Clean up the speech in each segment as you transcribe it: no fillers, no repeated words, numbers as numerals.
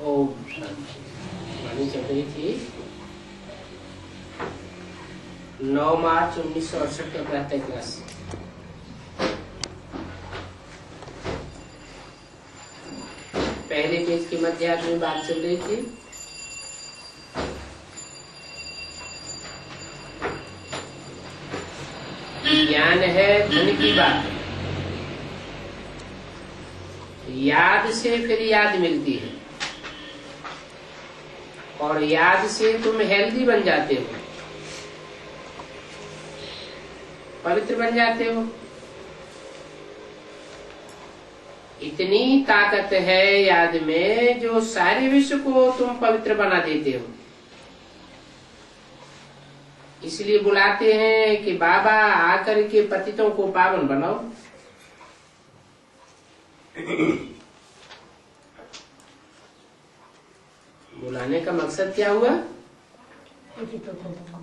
ओम शांति। वाणी चल रही थी 9 मार्च 1968 का प्रातः क्लास। पहले पेज के मध्यार्थ में बात चल रही थी ज्ञान है धन की बात। याद से फिर याद मिलती है और याद से तुम हेल्दी बन जाते हो, पवित्र बन जाते हो। इतनी ताकत है याद में जो सारे विश्व को तुम पवित्र बना देते हो। इसलिए बुलाते हैं कि बाबा आकर के पतितों को पावन बनाओ। बुलाने का मकसद क्या हुआ?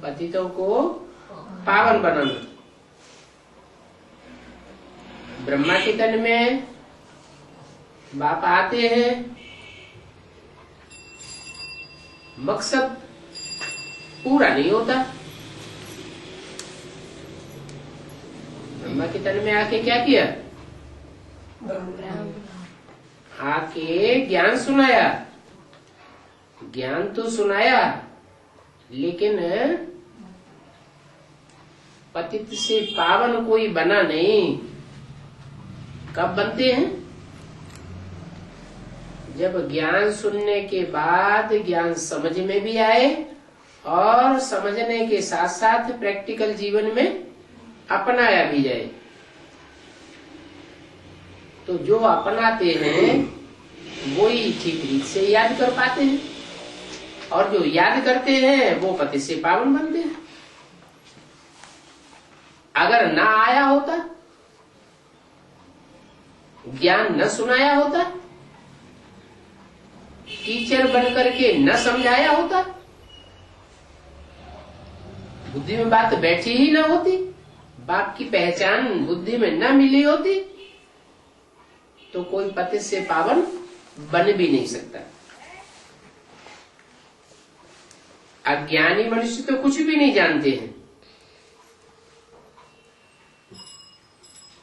पतितों को पावन बनाना। ब्रह्मा के तन में बाप आते हैं, मकसद पूरा नहीं होता। ब्रह्मा के तन में आके क्या किया? आके ज्ञान सुनाया। ज्ञान तो सुनाया, लेकिन पतित से पावन कोई बना नहीं। कब बनते हैं? जब ज्ञान सुनने के बाद ज्ञान समझ में भी आए और समझने के साथ साथ प्रैक्टिकल जीवन में अपनाया भी जाए। तो जो अपनाते हैं वो ही ठीक रीत से याद कर पाते हैं, और जो याद करते हैं वो पति से पावन बनते हैं। अगर ना आया होता, ज्ञान न सुनाया होता, टीचर बनकर के न समझाया होता, बुद्धि में बात बैठी ही न होती, बाप की पहचान बुद्धि में न मिली होती, तो कोई पति से पावन बन भी नहीं सकता। अज्ञानी मनुष्य तो कुछ भी नहीं जानते हैं।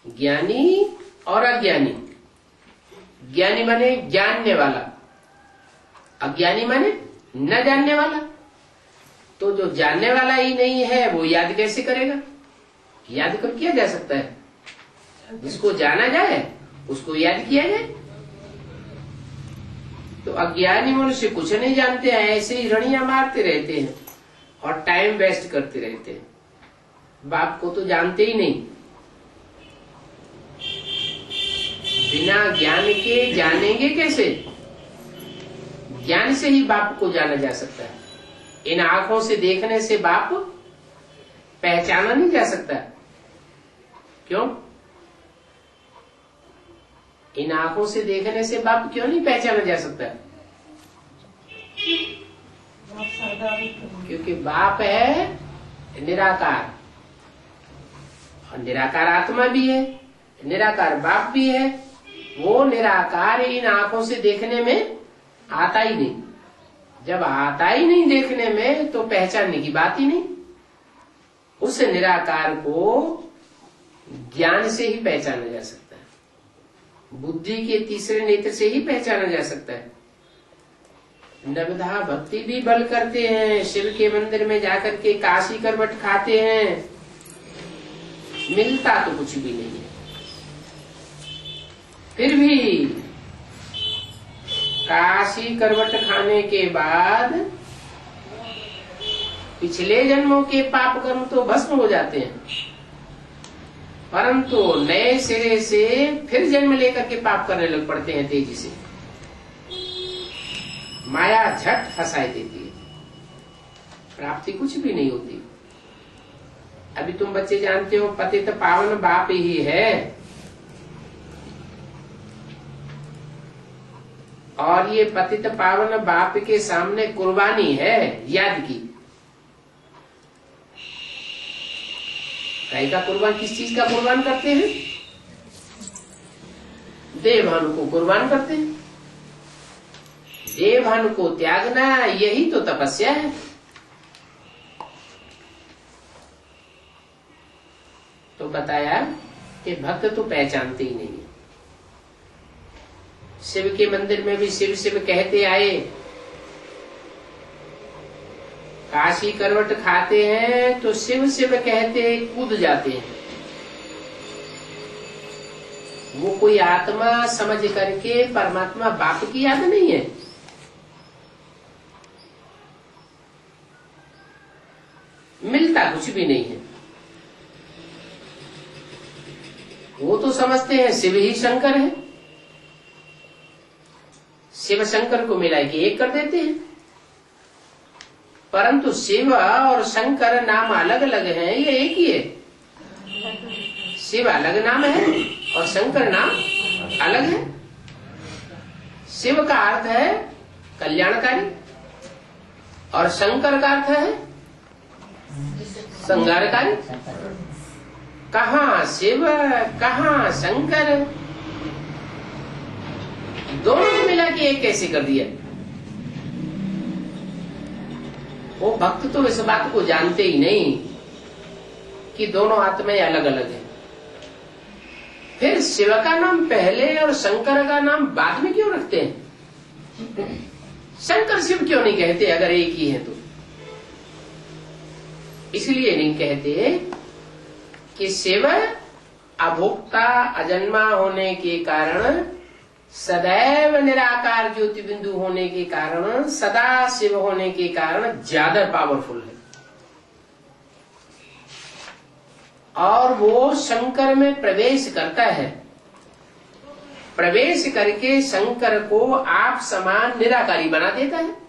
ज्ञानी और अज्ञानी। ज्ञानी माने जानने वाला, अज्ञानी माने न जानने वाला। तो जो जानने वाला ही नहीं है वो याद कैसे करेगा? याद कर किया जा सकता है? जिसको जाना जाए उसको याद किया जाए। तो अज्ञानी मनुष्य कुछ नहीं जानते हैं, ऐसे ही रड़ियां मारते रहते हैं और टाइम वेस्ट करते रहते हैं। बाप को तो जानते ही नहीं। बिना ज्ञान के जानेंगे कैसे? ज्ञान से ही बाप को जाना जा सकता है। इन आंखों से देखने से बाप पहचाना नहीं जा सकता। क्यों? इन आंखों से देखने से बाप क्यों नहीं पहचाना जा सकता? क्योंकि बाप है निराकार, और निराकार आत्मा भी है, निराकार बाप भी है। वो निराकार इन आंखों से देखने में आता ही नहीं। जब आता ही नहीं देखने में, तो पहचानने की बात ही नहीं। उस निराकार को ज्ञान से ही पहचाना जा सकता है, बुद्धि के तीसरे नेत्र से ही पहचाना जा सकता है। नवधा भक्ति भी बल करते हैं, शिव के मंदिर में जाकर के काशी करवट खाते हैं, मिलता तो कुछ भी नहीं है। फिर भी काशी करवट खाने के बाद पिछले जन्मों के पाप कर्म तो भस्म हो जाते हैं, परंतु नए सिरे से फिर जन्म लेकर के पाप करने लग पड़ते हैं तेजी से। माया झट फंसाई देती है, प्राप्ति कुछ भी नहीं होती। अभी तुम बच्चे जानते हो पतित पावन बाप ही है, और ये पतित पावन बाप के सामने कुर्बानी है याद की। गाय का कुर्बान किस चीज का कुर्बान करते हैं? देह भानु को कुर्बान करते हैं। देवहन को त्यागना, यही तो तपस्या है। तो बताया कि भक्त तो पहचानते ही नहीं है। शिव के मंदिर में भी शिव शिव कहते आए, काशी करवट खाते हैं तो शिव शिव कहते कूद जाते हैं। वो कोई आत्मा समझ करके परमात्मा बाप की याद नहीं है। मिलता कुछ भी नहीं है। वो तो समझते हैं शिव ही शंकर है, शिव शंकर को मिला के एक कर देते हैं। परंतु शिव और शंकर नाम अलग अलग हैं, ये एक ही है। शिव अलग नाम है और शंकर नाम अलग है। शिव का अर्थ है कल्याणकारी और शंकर का अर्थ है संहारकारी। कहाँ शिव कहाँ शंकर, दोनों को मिला के एक कैसे कर दिया। वो भक्त तो इस बात को जानते ही नहीं कि दोनों आत्माएं अलग अलग हैं। फिर शिव का नाम पहले और शंकर का नाम बाद में क्यों रखते हैं? शंकर शिव क्यों नहीं कहते अगर एक ही है तो? इसलिए नहीं कहते कि शिव अभोक्ता अजन्मा होने के कारण, सदैव निराकार ज्योति बिंदु होने के कारण, सदा शिव होने के कारण ज्यादा पावरफुल है। और वो शंकर में प्रवेश करता है। प्रवेश करके शंकर को आप समान निराकारी बना देता है।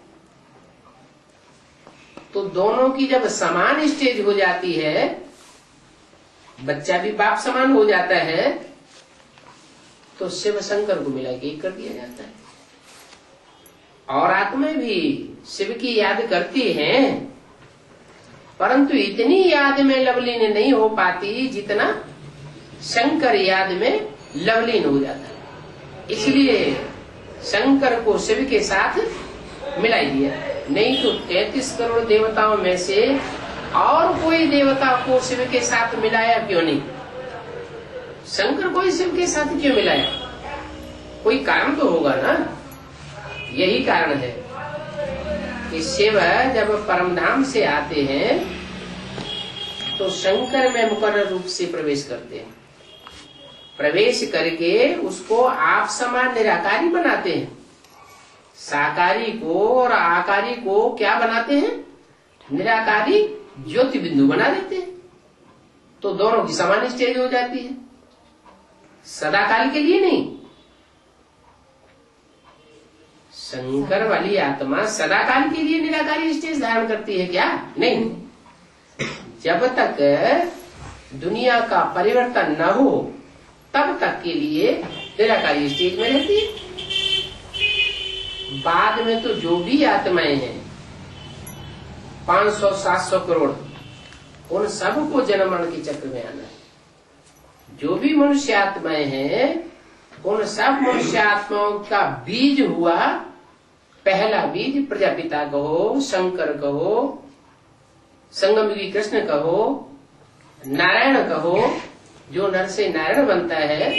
तो दोनों की जब समान स्टेज हो जाती है, बच्चा भी बाप समान हो जाता है, तो शिव शंकर को मिला के एक कर दिया जाता है। और आत्माएं भी शिव की याद करती हैं, परंतु इतनी याद में लवलीन नहीं हो पाती जितना शंकर याद में लवलीन हो जाता है। इसलिए शंकर को शिव के साथ मिलाई दिया। नहीं तो 33 करोड़ देवताओं में से और कोई देवता को शिव के साथ मिलाया क्यों नहीं? शंकर को ही शिव के साथ क्यों मिलाया? कोई कारण तो होगा ना। यही कारण है कि शिव जब परमधाम से आते हैं तो शंकर में मुकर्रर रूप से प्रवेश करते हैं। प्रवेश करके उसको आप समान निराकारी बनाते हैं। साकारी को और आकारी को क्या बनाते हैं? निराकारी ज्योति बिंदु बना देते हैं। तो दोनों की समान स्टेज हो जाती है, सदाकाल के लिए नहीं। शंकर वाली आत्मा सदाकाल के लिए निराकारी स्टेज धारण करती है क्या? नहीं। जब तक दुनिया का परिवर्तन न हो तब तक के लिए निराकारी स्टेज में रहती है। बाद में तो जो भी आत्माएं हैं 500-700 करोड़, उन सबको जन्म मरण के चक्र में आना है। जो भी मनुष्य आत्माएं हैं उन सब मनुष्य आत्माओं का बीज हुआ। पहला बीज प्रजापिता कहो, शंकर कहो, संगमयुगी कृष्ण कहो, नारायण कहो, जो नर से नारायण बनता है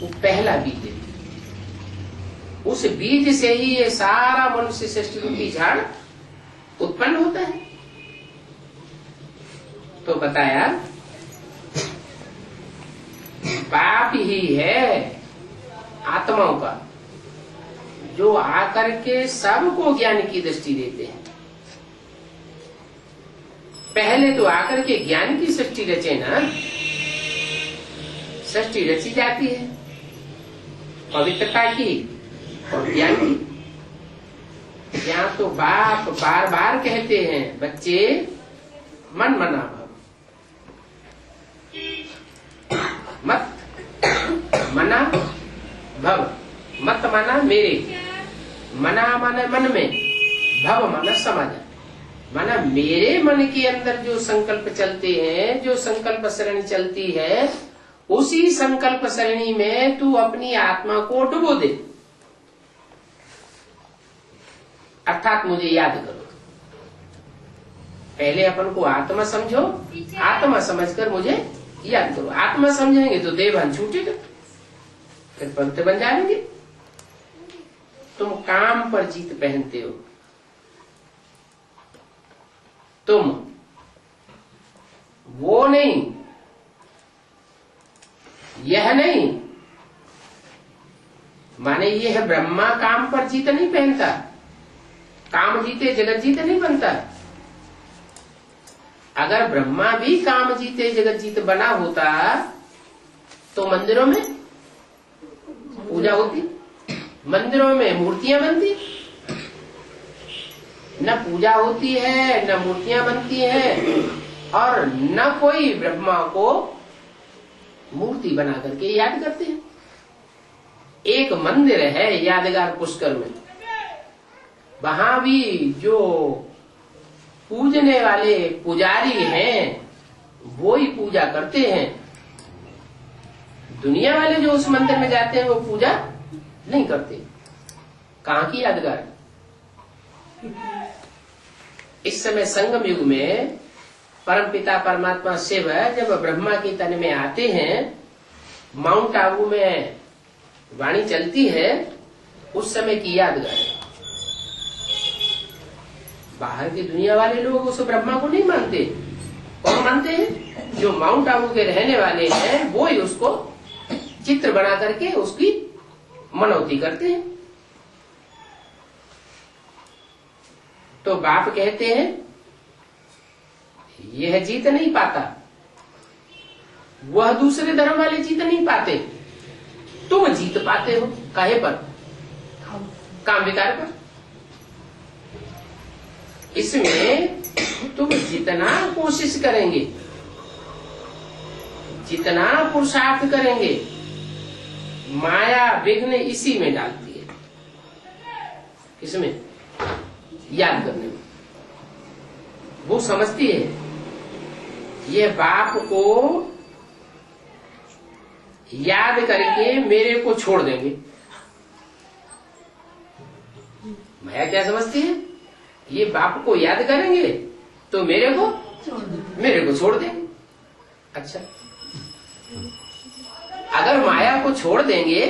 वो पहला बीज है। उस बीज से ही ये सारा मनुष्य सृष्टि रूपी झाड़ उत्पन्न होता है। तो बताया बाप ही है आत्माओं का, जो आकर के सबको ज्ञान की दृष्टि देते हैं। पहले तो आकर के ज्ञान की सृष्टि रचे ना, सृष्टि रची जाती है पवित्रता की और ज्ञान की। यहाँ तो बाप बार बार कहते हैं, बच्चे मन मना भव, मत मना भव। मत माना मेरे, मना माना मन में, भव माना समाज। माना मेरे मन के अंदर जो संकल्प चलते हैं, जो संकल्प सरणी चलती है, उसी संकल्प सरणी में तू अपनी आत्मा को डुबो दे। अर्थात मुझे याद करो। पहले अपन को आत्मा समझो, आत्मा समझकर मुझे याद करो। आत्मा समझेंगे तो देवभान छूटेगा, फिर पवित्र बन जाएंगे। तुम काम पर जीत पहनते हो, तुम वो नहीं, यह नहीं। माने यह ब्रह्मा काम पर जीत नहीं पहनता, काम जीते जगत जीत नहीं बनता। अगर ब्रह्मा भी काम जीते जगत जीत बना होता तो मंदिरों में पूजा होती, मंदिरों में मूर्तियां बनती। न पूजा होती है, न मूर्तियां बनती हैं, और न कोई ब्रह्मा को मूर्ति बना करके याद करते हैं। एक मंदिर है यादगार पुष्कर में, वहां भी जो पूजने वाले पुजारी हैं वो ही पूजा करते हैं। दुनिया वाले जो उस मंदिर में जाते हैं वो पूजा नहीं करते। कहाँ की यादगार। इस समय संगम युग में परमपिता परमात्मा शिव जब ब्रह्मा के तन में आते हैं, माउंट आबू में वाणी चलती है, उस समय की यादगार है। बाहर की दुनिया वाले लोग उस ब्रह्मा को नहीं मानते। कौन मानते हैं? जो माउंट आबू के रहने वाले हैं वो ही उसको चित्र बना करके उसकी मनौती करते हैं। तो बाप कहते हैं यह जीत नहीं पाता, वह दूसरे धर्म वाले जीत नहीं पाते, तुम जीत पाते हो। काहे पर? काम विकार पर। इसमें तुम जितना कोशिश करेंगे, जितना पुरुषार्थ करेंगे, माया विघ्न इसी में डालती है। किसमें? याद करने में। वो समझती है ये बाप को याद करके मेरे को छोड़ देंगे। माया क्या समझती है? ये बाप को याद करेंगे तो मेरे को छोड़ देंगे। अच्छा, अगर माया को छोड़ देंगे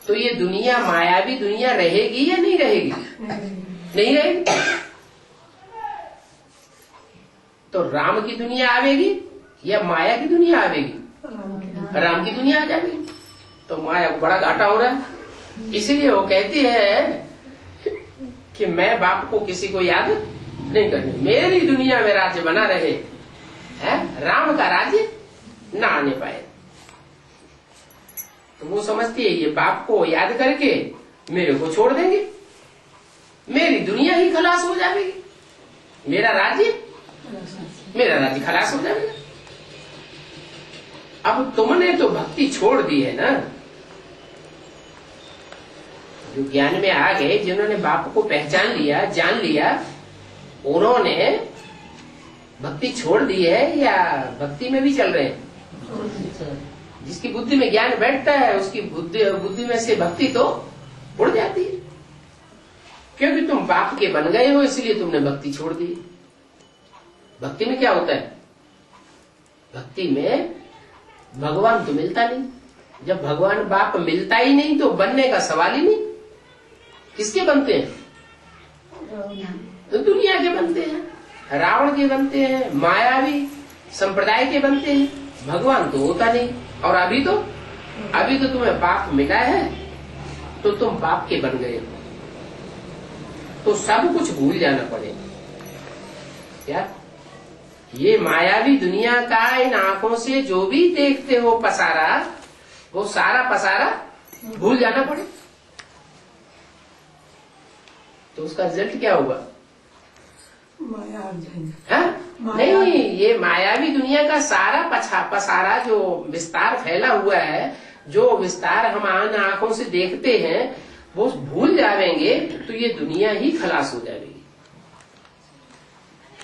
तो ये दुनिया मायावी दुनिया रहेगी या नहीं रहेगी? नहीं रहेगी। तो राम की दुनिया आवेगी या माया की दुनिया आवेगी? राम की दुनिया आ जाएगी। तो माया को बड़ा घाटा हो रहा है। इसलिए वो कहती है कि मैं बाप को किसी को याद नहीं करनी, मेरी दुनिया में राज्य बना रहे, है राम का राज्य ना आने पाए। तो वो समझती है ये बाप को याद करके मेरे को छोड़ देंगे, मेरी दुनिया ही खलास हो जाएगी, मेरा राज्य खलास हो जाएगा। अब तुमने तो भक्ति छोड़ दी है ना। जो ज्ञान में आ गए, जिन्होंने बाप को पहचान लिया, जान लिया, उन्होंने भक्ति छोड़ दी है या भक्ति में भी चल रहे हैं? जिसकी बुद्धि में ज्ञान बैठता है उसकी बुद्धि में से भक्ति तो उड़ जाती है, क्योंकि तुम बाप के बन गए हो, इसलिए तुमने भक्ति छोड़ दी। भक्ति में क्या होता है? भक्ति में भगवान तो मिलता नहीं। जब भगवान बाप मिलता ही नहीं तो बनने का सवाल ही नहीं। किसके बनते हैं? तो दुनिया के बनते हैं, रावण के बनते हैं, मायावी संप्रदाय के बनते हैं। भगवान तो होता नहीं। और अभी तो तुम्हें बाप मिला है तो तुम बाप के बन गए हो, तो सब कुछ भूल जाना पड़ेगा। क्या ये मायावी दुनिया का इन आंखों से जो भी देखते हो पसारा, वो सारा पसारा भूल जाना पड़े, तो उसका रिजल्ट क्या होगा? माया नहीं, ये मायावी दुनिया का सारा पसारा जो विस्तार फैला हुआ है, जो विस्तार हम आंखों से देखते हैं, वो भूल जाएंगे तो ये दुनिया ही खलास हो जाएगी।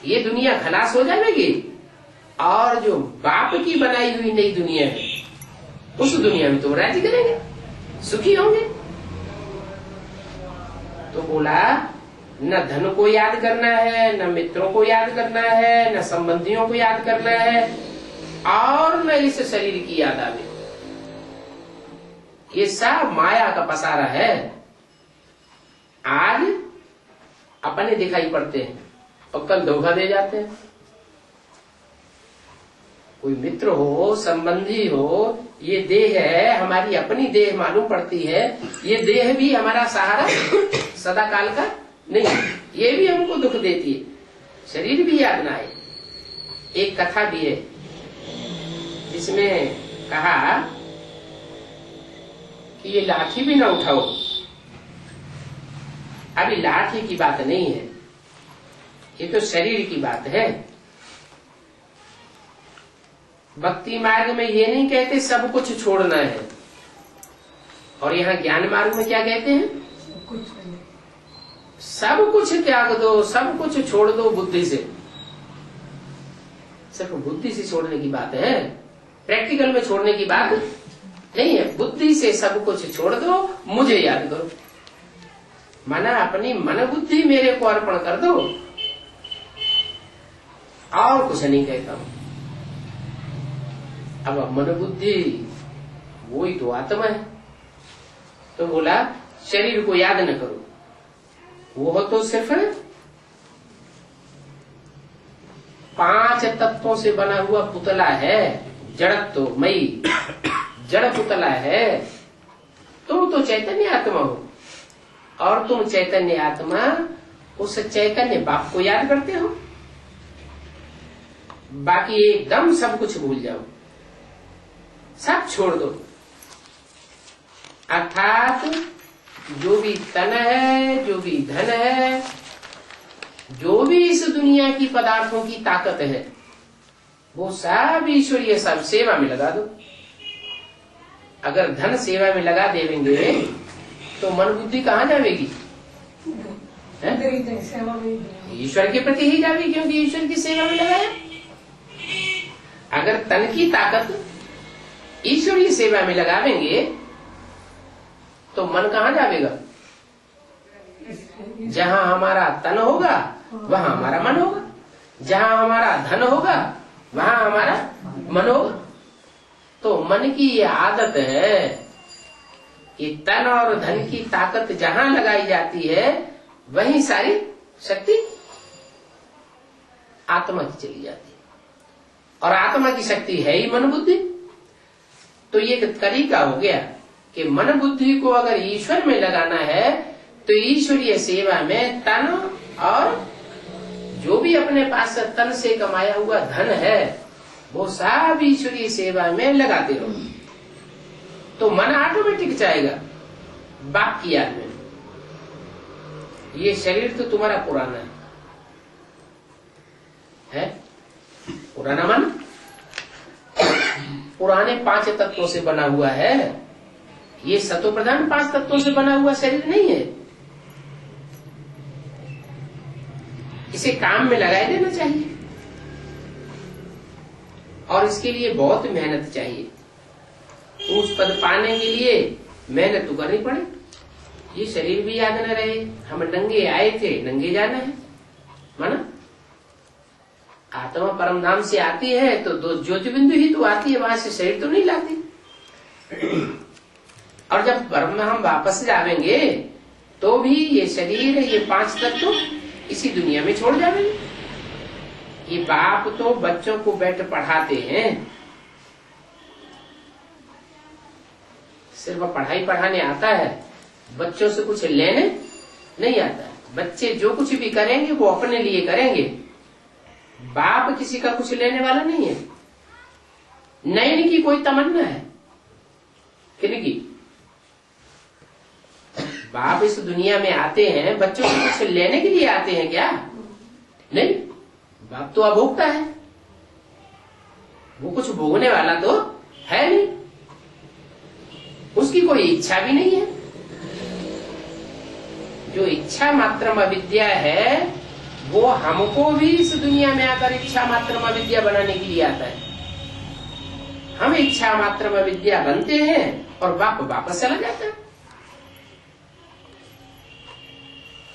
ये दुनिया खलास हो जाएगी और जो बाप की बनाई हुई नई दुनिया है उस दुनिया में तुम राज्य करेंगे, सुखी होंगे। तो बोला न धन को याद करना है, न मित्रों को याद करना है, न संबंधियों को याद करना है, और न इस शरीर की याद आवे। ये सब माया का पसारा है। आज अपने दिखाई पड़ते हैं और कल धोखा दे जाते हैं। कोई मित्र हो, संबंधी हो, ये देह है, हमारी अपनी देह मालूम पड़ती है। ये देह भी हमारा सहारा सदा काल का नहीं, ये भी हमको दुख देती है। शरीर भी याद ना आए। एक कथा भी है जिसमें कहा कि ये लाठी भी ना उठाओ। अभी लाठी की बात नहीं है, ये तो शरीर की बात है। भक्ति मार्ग में ये नहीं कहते सब कुछ छोड़ना है, और यहाँ ज्ञान मार्ग में क्या कहते हैं? सब कुछ त्याग दो, सब कुछ छोड़ दो बुद्धि से। सिर्फ बुद्धि से छोड़ने की बात है, प्रैक्टिकल में छोड़ने की बात नहीं है। बुद्धि से सब कुछ छोड़ दो, मुझे याद करो। माना अपनी मन बुद्धि मेरे को अर्पण कर दो, और कुछ नहीं कहता हूं। अब मन बुद्धि वही तो आत्मा है। तो बोला शरीर को याद न करो, वो तो सिर्फ 5 तत्वों से बना हुआ पुतला है, जड़त्वमयी जड़ पुतला है। तुम तो चैतन्य आत्मा हो, और तुम चैतन्य आत्मा उस चैतन्य बाप को याद करते हो। बाकी एकदम सब कुछ भूल जाओ, सब छोड़ दो। अर्थात जो भी तन है, जो भी धन है, जो भी इस दुनिया की पदार्थों की ताकत है, वो सब ईश्वरीय सब सेवा में लगा दो। अगर धन सेवा में लगा देंगे तो मन बुद्धि कहाँ जाएगी? ईश्वर के प्रति ही जाएगी, क्योंकि ईश्वर की सेवा में लगाया। अगर तन की ताकत ईश्वरीय सेवा में लगावेंगे तो मन कहाँ जाएगा? जहाँ हमारा तन होगा वहाँ हमारा मन होगा, जहाँ हमारा धन होगा वहाँ हमारा मन होगा। तो मन की ये आदत है कि तन और धन की ताकत जहाँ लगाई जाती है वहीं सारी शक्ति आत्मा की चली जाती है, और आत्मा की शक्ति है ही मन बुद्धि। तो ये एक तरीका हो गया कि मन बुद्धि को अगर ईश्वर में लगाना है तो ईश्वरीय सेवा में तन और जो भी अपने पास तन से कमाया हुआ धन है वो सब ईश्वरीय सेवा में लगाते रहो, तो मन ऑटोमेटिक जाएगा बाप की याद में। ये शरीर तो तुम्हारा पुराना है पुराना मन पुराने 5 तत्वों से बना हुआ है। ये सतो प्रधान 5 तत्वों से बना हुआ शरीर नहीं है। इसे काम में लगाए देना चाहिए, और इसके लिए बहुत मेहनत चाहिए। उस पद पाने के लिए मेहनत तो करनी पड़े। ये शरीर भी याद न रहे, हम नंगे आए थे, नंगे जाना है। माना आत्मा परम धाम से आती है तो दो ज्योति बिंदु ही तो आती है, वहां से शरीर तो नहीं लाती। और जब परम धाम वापस जावेंगे तो भी ये शरीर, ये 5 तत्व इसी दुनिया में छोड़ जाएंगे। ये बाप तो बच्चों को बैठ पढ़ाते हैं, सिर्फ पढ़ाई पढ़ाने आता है, बच्चों से कुछ लेने नहीं आता। बच्चे जो कुछ भी करेंगे वो अपने लिए करेंगे, बाप किसी का कुछ लेने वाला नहीं है। नयन की कोई तमन्ना है किनकी? बाप इस दुनिया में आते हैं बच्चों से कुछ लेने के लिए आते हैं क्या? नहीं, बाप तो अभोक्ता है, वो कुछ भोगने वाला तो है नहीं, उसकी कोई इच्छा भी नहीं है। जो इच्छा मात्रम अविद्या है वो हमको भी इस दुनिया में आकर इच्छा मात्रम अविद्या बनाने के लिए आता है। हम इच्छा मात्रम अविद्या बनते हैं और बाप वापस चला जाता है।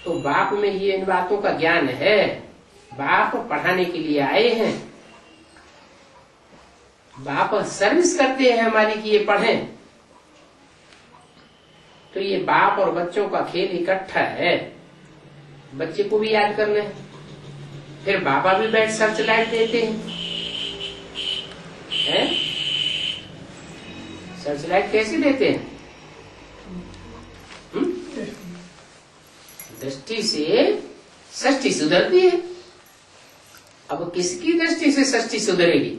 तो बाप में ये इन बातों का ज्ञान है। बाप पढ़ाने के लिए आए हैं, बाप सर्विस करते हैं हमारी कि ये पढ़ें। तो ये बाप और बच्चों का खेल इकट्ठा है। बच्चे को भी याद करना है, फिर बाबा भी बैठ सर्च लाइट देते हैं। सर्च लाइट कैसे देते हैं? दृष्टि से सृष्टि सुधरती है। अब किसकी दृष्टि से सृष्टि सुधरेगी?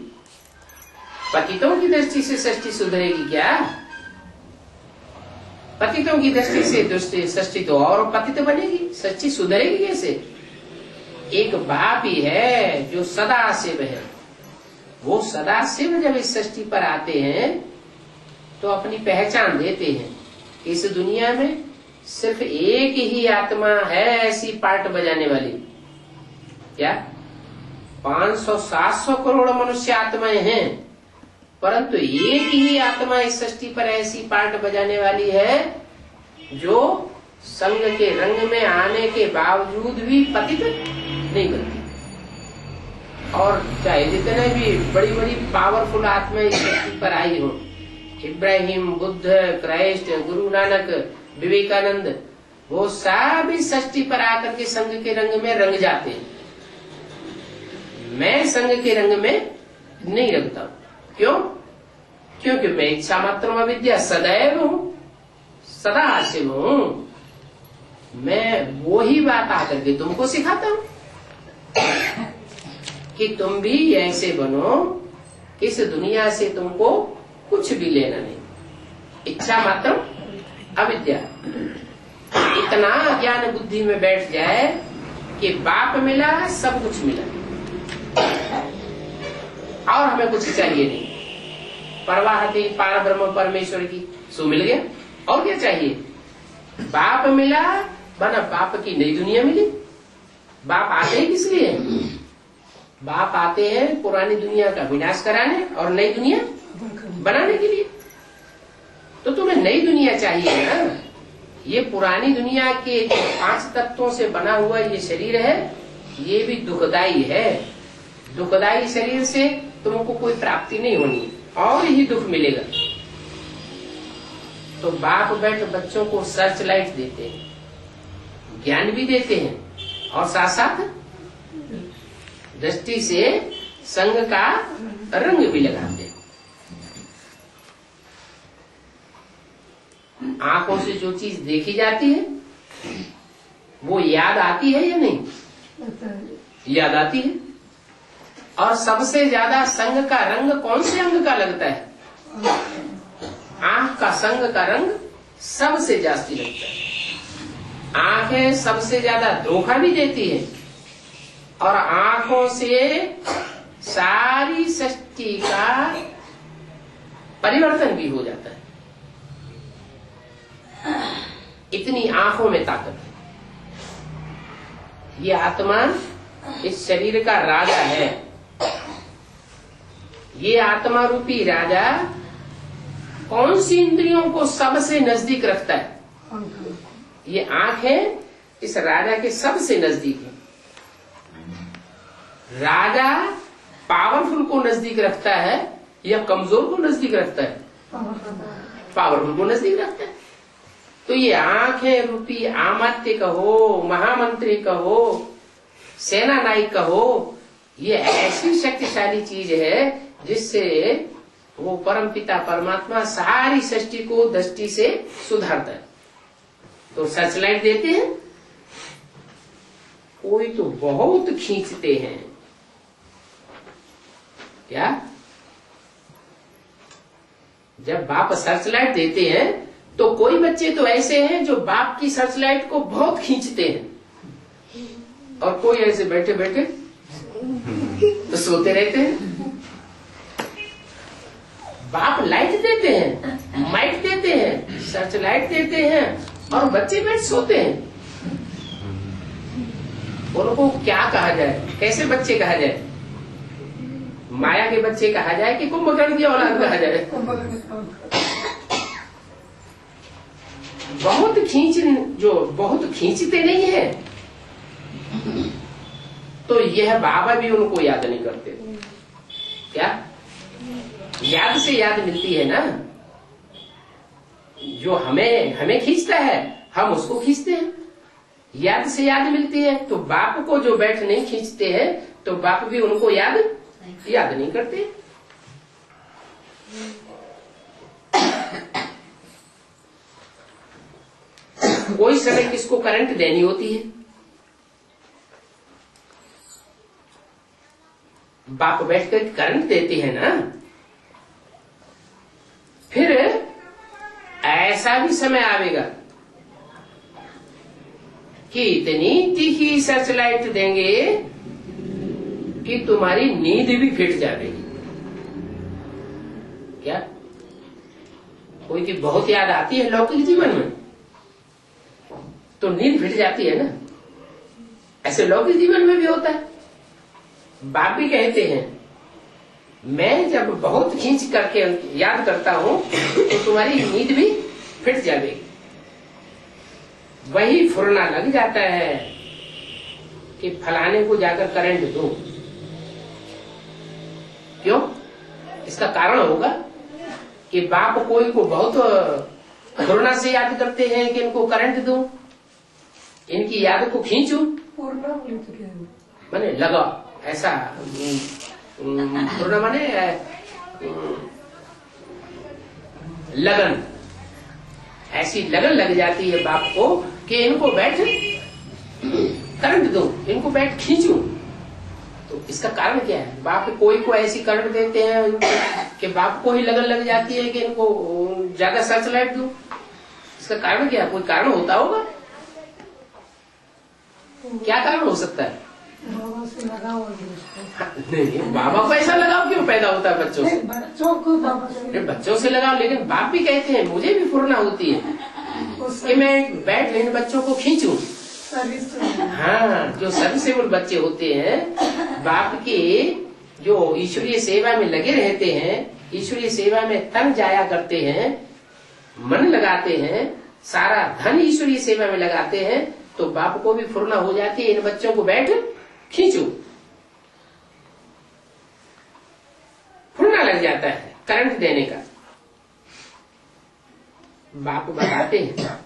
पतितों की दृष्टि से सृष्टि सुधरेगी क्या? पतितों की दृष्टि से दृष्टि सृष्टि तो और पतित बनेगी, सृष्टि सुधरेगी कैसे? एक बाप ही है जो सदा शिव है। वो सदा शिव जब इस सृष्टि पर आते हैं तो अपनी पहचान देते हैं। इस दुनिया में सिर्फ एक ही आत्मा है ऐसी पार्ट बजाने वाली। क्या 500-700 करोड़ मनुष्य आत्माएं हैं, परंतु एक ही आत्मा इस सृष्टि पर ऐसी पार्ट बजाने वाली है जो संग के रंग में आने के बावजूद भी पतित नहीं करती। और चाहे जितने भी बड़ी बड़ी पावरफुल आत्माएं इस सृष्टि पर आई हो, इब्राहिम, बुद्ध, क्राइस्ट, गुरु नानक, विवेकानंद, वो सब इस सृष्टि पर आकर के संग के रंग में रंग जाते हैं। मैं संग के रंग में नहीं रंगता हूं। क्यों? क्योंकि मैं इच्छा मात्र अविद्या सदैव हूं, सदा शिव हूं। मैं वो ही बात आकर के तुमको सिखाता हूं कि तुम भी ऐसे बनो। इस दुनिया से तुमको कुछ भी लेना नहीं, इच्छा मात्र अविद्या। इतना ज्ञान बुद्धि में बैठ जाए कि बाप मिला, सब कुछ मिला और हमें कुछ चाहिए नहीं। परवाह थी पार ब्रह्म परमेश्वर की, सो मिल गया। और क्या चाहिए? बाप मिला, बना बाप की नई दुनिया मिली। बाप आते हैं किस लिए? बाप आते हैं पुरानी दुनिया का विनाश कराने और नई दुनिया बनाने के लिए। तो तुम्हें नई दुनिया चाहिए ना। ये पुरानी दुनिया के 5 तत्वों से बना हुआ ये शरीर है, ये भी दुखदाई है। दुखदाई शरीर से तुमको कोई प्राप्ति नहीं होनी और ही दुख मिलेगा। तो बाप बैठ बच्चों को सर्च लाइट देते हैं, ज्ञान भी देते हैं और साथ साथ दृष्टि से संग का रंग भी लगाते हैं। आंखों से जो चीज देखी जाती है वो याद आती है या नहीं? याद आती है। और सबसे ज्यादा संग का रंग कौन से अंग का लगता है? आंख का संग का रंग सबसे जास्ती लगता है। आंखें सबसे ज्यादा धोखा भी देती है और आंखों से सारी सृष्टि का परिवर्तन भी हो जाता है। इतनी आंखों में ताकत है। ये आत्मा इस शरीर का राजा है। ये आत्मा रूपी राजा कौन सी इंद्रियों को सबसे नजदीक रखता है? ये आंखें इस राजा के सबसे नजदीक है। राजा पावरफुल को नजदीक रखता है या कमजोर को नजदीक रखता है? पावरफुल को नजदीक रखता है। तो ये आंखें रूपी आमात्य कहो, महामंत्री कहो, सेना नायक कहो, ये ऐसी शक्तिशाली चीज है जिससे वो परमपिता परमात्मा सारी सृष्टि को दृष्टि से सुधारता है। तो सर्चलाइट देते हैं। कोई तो बहुत खींचते हैं। क्या? जब बाप सर्चलाइट देते हैं तो कोई बच्चे तो ऐसे हैं जो बाप की सर्चलाइट को बहुत खींचते हैं और कोई ऐसे बैठे बैठे तो सोते रहते हैं। बाप लाइट देते हैं, माइक देते हैं, सर्च लाइट देते हैं और बच्चे बैठ सोते हैं। उनको क्या कहा जाए? कैसे बच्चे कहा जाए? माया के बच्चे कहा जाए कि कुंभकर्ण की औलाद कहा जाए? बहुत खींचते नहीं है, तो यह बाबा भी उनको याद नहीं करते। क्या याद से याद मिलती है ना, जो हमें खींचता है हम उसको खींचते हैं, याद से याद मिलती है। तो बाप को जो बैठ नहीं खींचते हैं तो बाप भी उनको याद नहीं करते। कोई समय किसको करंट देनी होती है, बाप बैठकर करंट देते हैं ना। फिर ऐसा भी समय आवेगा कि इतनी तीखी सर्च लाइट देंगे कि तुम्हारी नींद भी फिट जाएगी। क्या कोई की बहुत याद आती है लौकिक जीवन में तो नींद फिट जाती है ना, ऐसे लौकिक जीवन में भी होता है। बाप भी कहते हैं मैं जब बहुत खींच करके याद करता हूं तो तुम्हारी नींद भी फिट जाएगी। वही फुरना लग जाता है कि फलाने को जाकर करंट दो। क्यों? इसका कारण होगा कि बाप कोई को बहुत फुरना से याद करते हैं कि इनको करंट दूं, इनकी याद को खींचूं। मैंने लगा ऐसा फुरना माने लगन, ऐसी लगन लग जाती है बाप को कि इनको बैठ करंट दो, इनको बैठ खींचूं। तो इसका कारण क्या है? बाप कोई को ऐसी करंट देते हैं कि बाप को ही लगन लग जाती है कि इनको ज्यादा सर्च लाइट दूं। इसका कारण क्या है? कोई कारण होता होगा। क्या कारण हो सकता है? बाबा से लगाओ। नहीं, बाबा को ऐसा लगाव क्यों पैदा होता है बच्चों से? बच्चों को बाबा से बच्चों से लगाओ, लेकिन बाप भी कहते हैं मुझे भी फुरना होती है कि मैं बैठ इन बच्चों को खींचूं। हाँ, जो सर्विसेबल बच्चे होते हैं बाप के, जो ईश्वरीय सेवा में लगे रहते हैं, ईश्वरीय सेवा में तन जाया करते हैं, मन लगाते हैं, सारा धन ईश्वरीय सेवा में लगाते हैं, तो बाप को भी फुरना हो जाती है इन बच्चों को बैठ खींचो। फुरना लग जाता है करंट देने का। बाप बताते हैं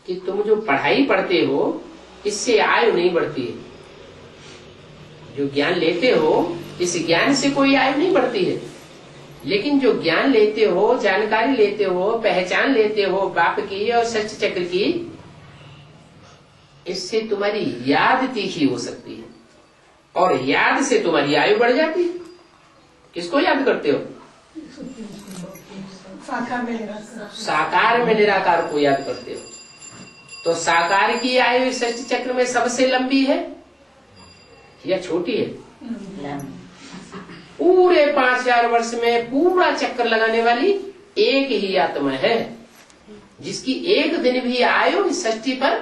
कि तुम जो पढ़ाई पढ़ते हो इससे आयु नहीं बढ़ती है, जो ज्ञान लेते हो इस ज्ञान से कोई आयु नहीं बढ़ती है, लेकिन जो ज्ञान लेते हो, जानकारी लेते हो, पहचान लेते हो बाप की और सच चक्र की, इससे तुम्हारी याद तीखी हो सकती है और याद से तुम्हारी आयु बढ़ जाती है। किसको याद करते हो? साकार में निराकार को याद करते हो। तो साकार की आयु सृष्टि चक्र में सबसे लंबी है या छोटी है? पूरे 5000 वर्ष में पूरा चक्कर लगाने वाली एक ही आत्मा है, जिसकी एक दिन भी आयु इस सृष्टि पर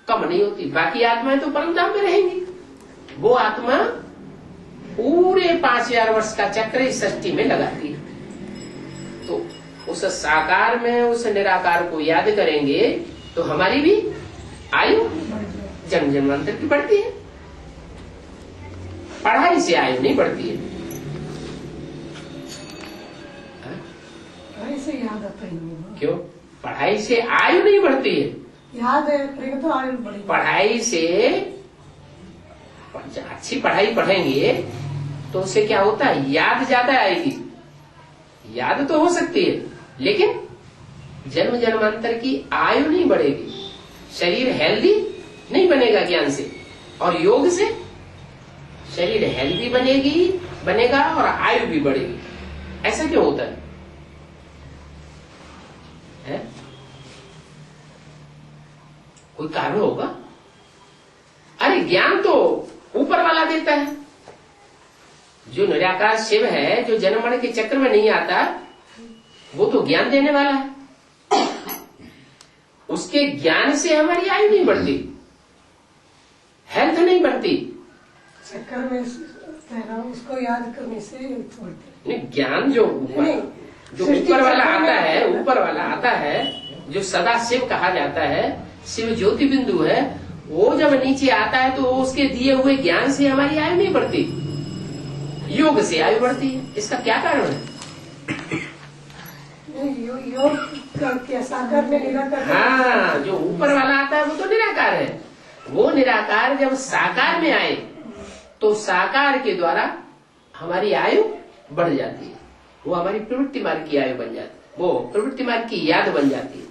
कम नहीं होती। बाकी आत्माएं तो परमधाम में रहेंगी, वो आत्मा पूरे 5000 वर्ष का चक्र इस सृष्टि में लगाती है। तो उस साकार में उस निराकार को याद करेंगे तो हमारी भी आयु जन्म जन्मांतर की बढ़ती है। पढ़ाई से आयु नहीं बढ़ती है। पढ़ाई से याद आता ही नहीं। क्यों? पढ़ाई से आयु नहीं बढ़ती है। याद है तो आयु बढ़ी। पढ़ाई से अच्छी पढ़ाई पढ़ेंगे तो उससे क्या होता है? याद ज्यादा आएगी। याद तो हो सकती है लेकिन जन्म जन्मांतर की आयु नहीं बढ़ेगी। शरीर हेल्दी नहीं बनेगा ज्ञान से, और योग से शरीर हेल्दी बनेगा और आयु भी बढ़ेगी। ऐसा क्यों होता है? कोई कारण होगा? अरे ज्ञान तो ऊपर वाला देता है। जो निराकार शिव है, जो जन्म मरण के चक्र में नहीं आता, वो तो ज्ञान देने वाला है। उसके ज्ञान से हमारी आयु नहीं बढ़ती, हेल्थ नहीं बढ़ती। चक्कर में उसको याद करने से नहीं, ज्ञान जो ऊपर वाला आता है, ऊपर वाला आता है, जो सदा शिव कहा जाता है, शिव ज्योति बिंदु है, वो जब नीचे आता है तो उसके दिए हुए ज्ञान से हमारी आयु नहीं बढ़ती, योग से आयु बढ़ती है। इसका क्या कारण है? योग क्या साकार में निराकार? हाँ, जो ऊपर वाला आता है वो तो निराकार है। वो निराकार जब साकार में आए तो साकार के द्वारा हमारी आयु बढ़ जाती है। वो हमारी प्रवृत्ति मार्ग की आयु बन जाती है, वो प्रवृत्ति मार्ग की याद बन जाती है।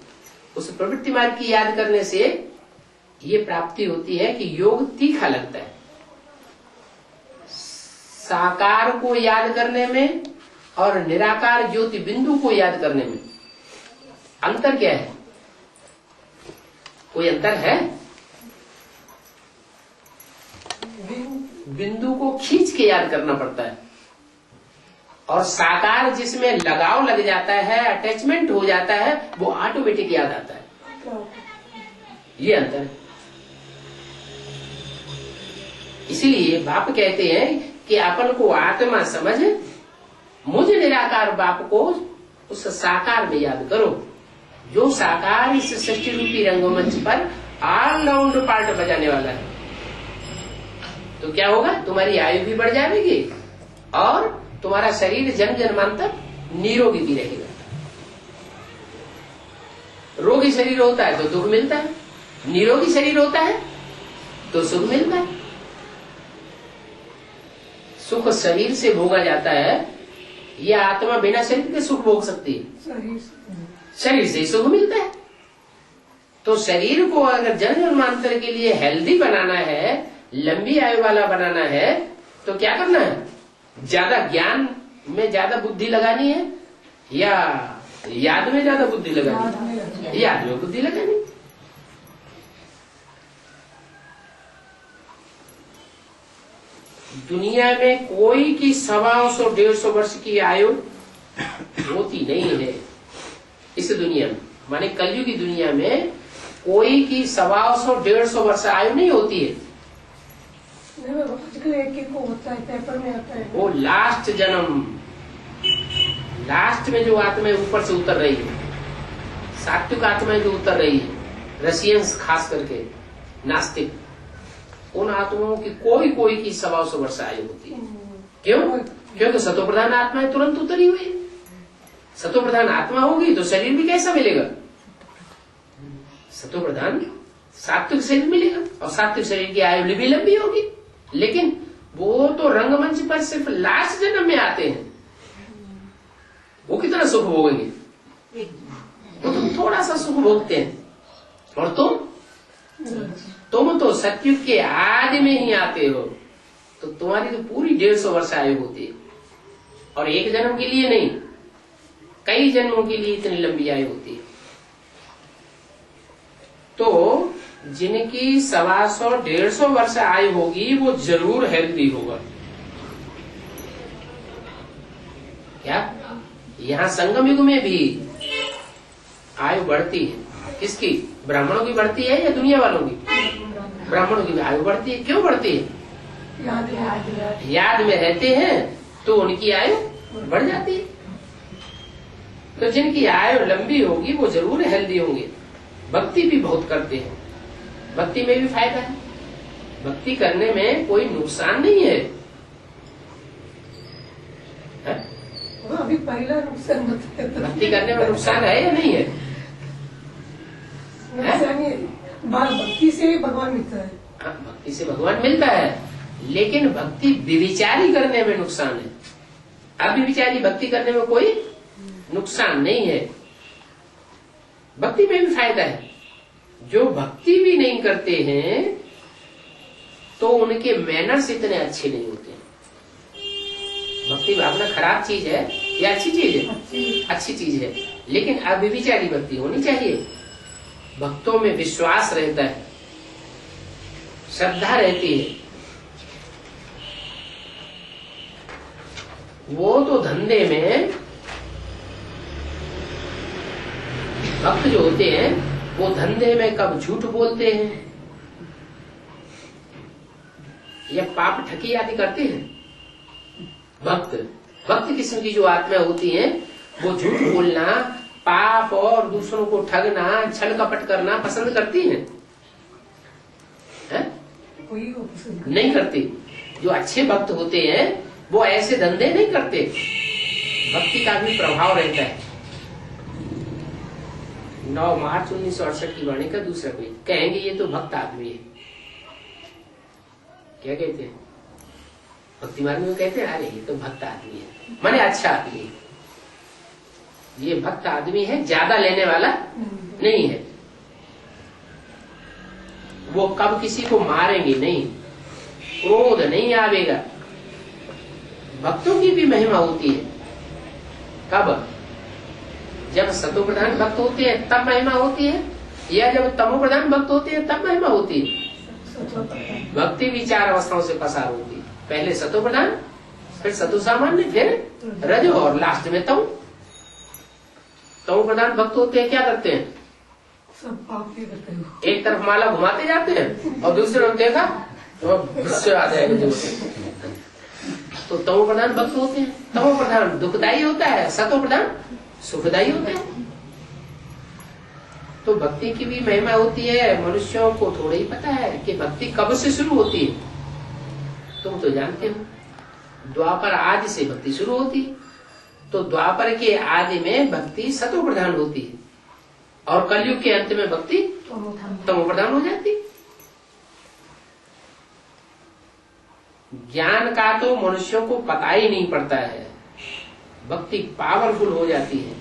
उस प्रवृत्ति मार्ग की याद करने से ये प्राप्ति होती है कि योग तीखा लगता है। साकार को याद करने में और निराकार ज्योति बिंदु को याद करने में अंतर क्या है? कोई अंतर है? बिंदु को खींच के याद करना पड़ता है, और साकार जिसमें लगाव लग जाता है, अटैचमेंट हो जाता है, वो ऑटोमेटिक याद आता है। ये अंतर है। इसीलिए बाप कहते हैं कि अपन को आत्मा समझ, मुझ निराकार बाप को उस साकार में याद करो, जो साकार इस सृष्टि रूपी रंगमंच पर ऑलराउंड पार्ट बजाने वाला है। तो क्या होगा? तुम्हारी आयु भी बढ़ जाएगी और तुम्हारा शरीर जन्म जन्मांतर निरोगी भी रहेगा। रोगी शरीर होता है तो दुख मिलता है, निरोगी शरीर होता है तो सुख मिलता है। सुख शरीर से भोगा जाता है, यह आत्मा बिना शरीर के सुख भोग सकती है? शरीर से ही सुख मिलता है। तो शरीर को अगर जन्म जन्मांतर के लिए हेल्दी बनाना है, लंबी आयु वाला बनाना है, तो क्या करना है? ज्यादा ज्ञान में ज्यादा बुद्धि लगानी है या याद में ज्यादा बुद्धि लगानी है? याद में बुद्धि लगानी। दुनिया में कोई की 125-150 वर्ष की आयु होती नहीं है इस दुनिया में, माने कलयुग की दुनिया में कोई की 125-150 वर्ष आयु नहीं होती है। एक को होता है, पेपर में आता है। वो लास्ट जन्म, लास्ट में जो आत्माएं ऊपर से उतर रही है, सात्विक आत्माएं जो उतर रही है, रशियंस खास करके नास्तिक, उन आत्माओं की कोई कोई की 125 वर्ष आयु होती है। क्यों? क्योंकि सतो प्रधान आत्माएं तुरंत उतरी हुई है। सतो प्रधान आत्मा होगी तो शरीर भी कैसा मिलेगा? सतो प्रधान सात्विक शरीर मिलेगा, और सात्विक शरीर की आयु भी लंबी होगी। लेकिन वो तो रंगमंच पर सिर्फ लास्ट जन्म में आते हैं, वो कितना सुख भोगेंगे? वो तुम थोड़ा सा सुख भोगते हैं, और तुम तो सत्युग के आदि में ही आते हो, तो तुम्हारी तो पूरी 150 वर्ष आयु होती है। और एक जन्म के लिए नहीं, कई जन्मों के लिए इतनी लंबी आयु होती है। तो जिनकी 125-150 वर्ष आयु होगी वो जरूर हेल्दी होगा। क्या? यहाँ संगम युग में भी आयु बढ़ती है। किसकी? ब्राह्मणों की बढ़ती है या दुनिया वालों की? ब्राह्मणों की आयु बढ़ती है। क्यों बढ़ती है? याद में रहते हैं तो उनकी आयु बढ़ जाती है। तो जिनकी आयु लंबी होगी वो जरूर हेल्दी होंगे। भक्ति भी बहुत करते हैं, भक्ति में भी फायदा है, भक्ति करने में कोई नुकसान नहीं है। अभी पहला नुकसान भक्ति करने में नुकसान है या नहीं है? भक्ति से भगवान मिलता है। हाँ, भक्ति से भगवान मिलता है, लेकिन भक्ति व्यभिचारी करने में नुकसान है। अव्यभिचारी भक्ति करने में कोई नुकसान नहीं है, भक्ति में भी फायदा है। जो भक्ति भी नहीं करते हैं तो उनके मैनर्स इतने अच्छे नहीं होते। भक्ति भावना खराब चीज है या अच्छी चीज है? अच्छी चीज है, लेकिन अव्यभिचारी भक्ति होनी चाहिए। भक्तों में विश्वास रहता है, श्रद्धा रहती है। वो तो धंधे में भक्त जो होते हैं वो धंधे में कब झूठ बोलते हैं या पाप ठगी आदि करते हैं। भक्त किस्म की जो आत्मा होती हैं वो झूठ बोलना, पाप और दूसरों को ठगना, छल कपट करना पसंद करती हैं? कोई वो पसंद नहीं करती। जो अच्छे भक्त होते हैं वो ऐसे धंधे नहीं करते। भक्ति का भी प्रभाव रहता है। 9 मार्च 1968 की वाणी का दूसरा पेज। कहेंगे ये तो भक्त आदमी है। क्या कहते हैं? भक्ति मार्ग में कहते हैं अरे ये तो भक्त आदमी है, माने अच्छा आदमी है। ये भक्त आदमी है, ज्यादा लेने वाला नहीं है। वो कब किसी को मारेंगे नहीं, क्रोध नहीं आवेगा। भक्तों की भी महिमा होती है। कब? जब सतो प्रधान भक्त होते हैं तब महिमा होती है, या जब तमो प्रधान भक्त होते हैं तब महिमा होती है। भक्ति भी 4 अवस्थाओं से पसार होती है। पहले सतो प्रधान, फिर सतो सामान्य, फिर रज और लास्ट में तमो। तमो प्रधान भक्त होते हैं क्या करते हैं? सब पाप भी करते हैं। एक तरफ माला घुमाते जाते हैं और दूसरे तरफ देखा तो गुस्से आ जाएगा जोर से। तो तमो प्रधान भक्त होते हैं। तमो प्रधान दुखदायी होता है, सतो प्रधान सुखदायी होता है। तो भक्ति की भी महिमा होती है। मनुष्यों को थोड़ा ही पता है कि भक्ति कब से शुरू होती है। तुम तो जानते हो द्वापर आदि से भक्ति शुरू होती है। तो द्वापर के आदि में भक्ति सतो प्रधान होती है और कलयुग के अंत में भक्ति तमो प्रधान हो जाती। ज्ञान का तो मनुष्यों को पता ही नहीं पड़ता है। भक्ति पावरफुल हो जाती है।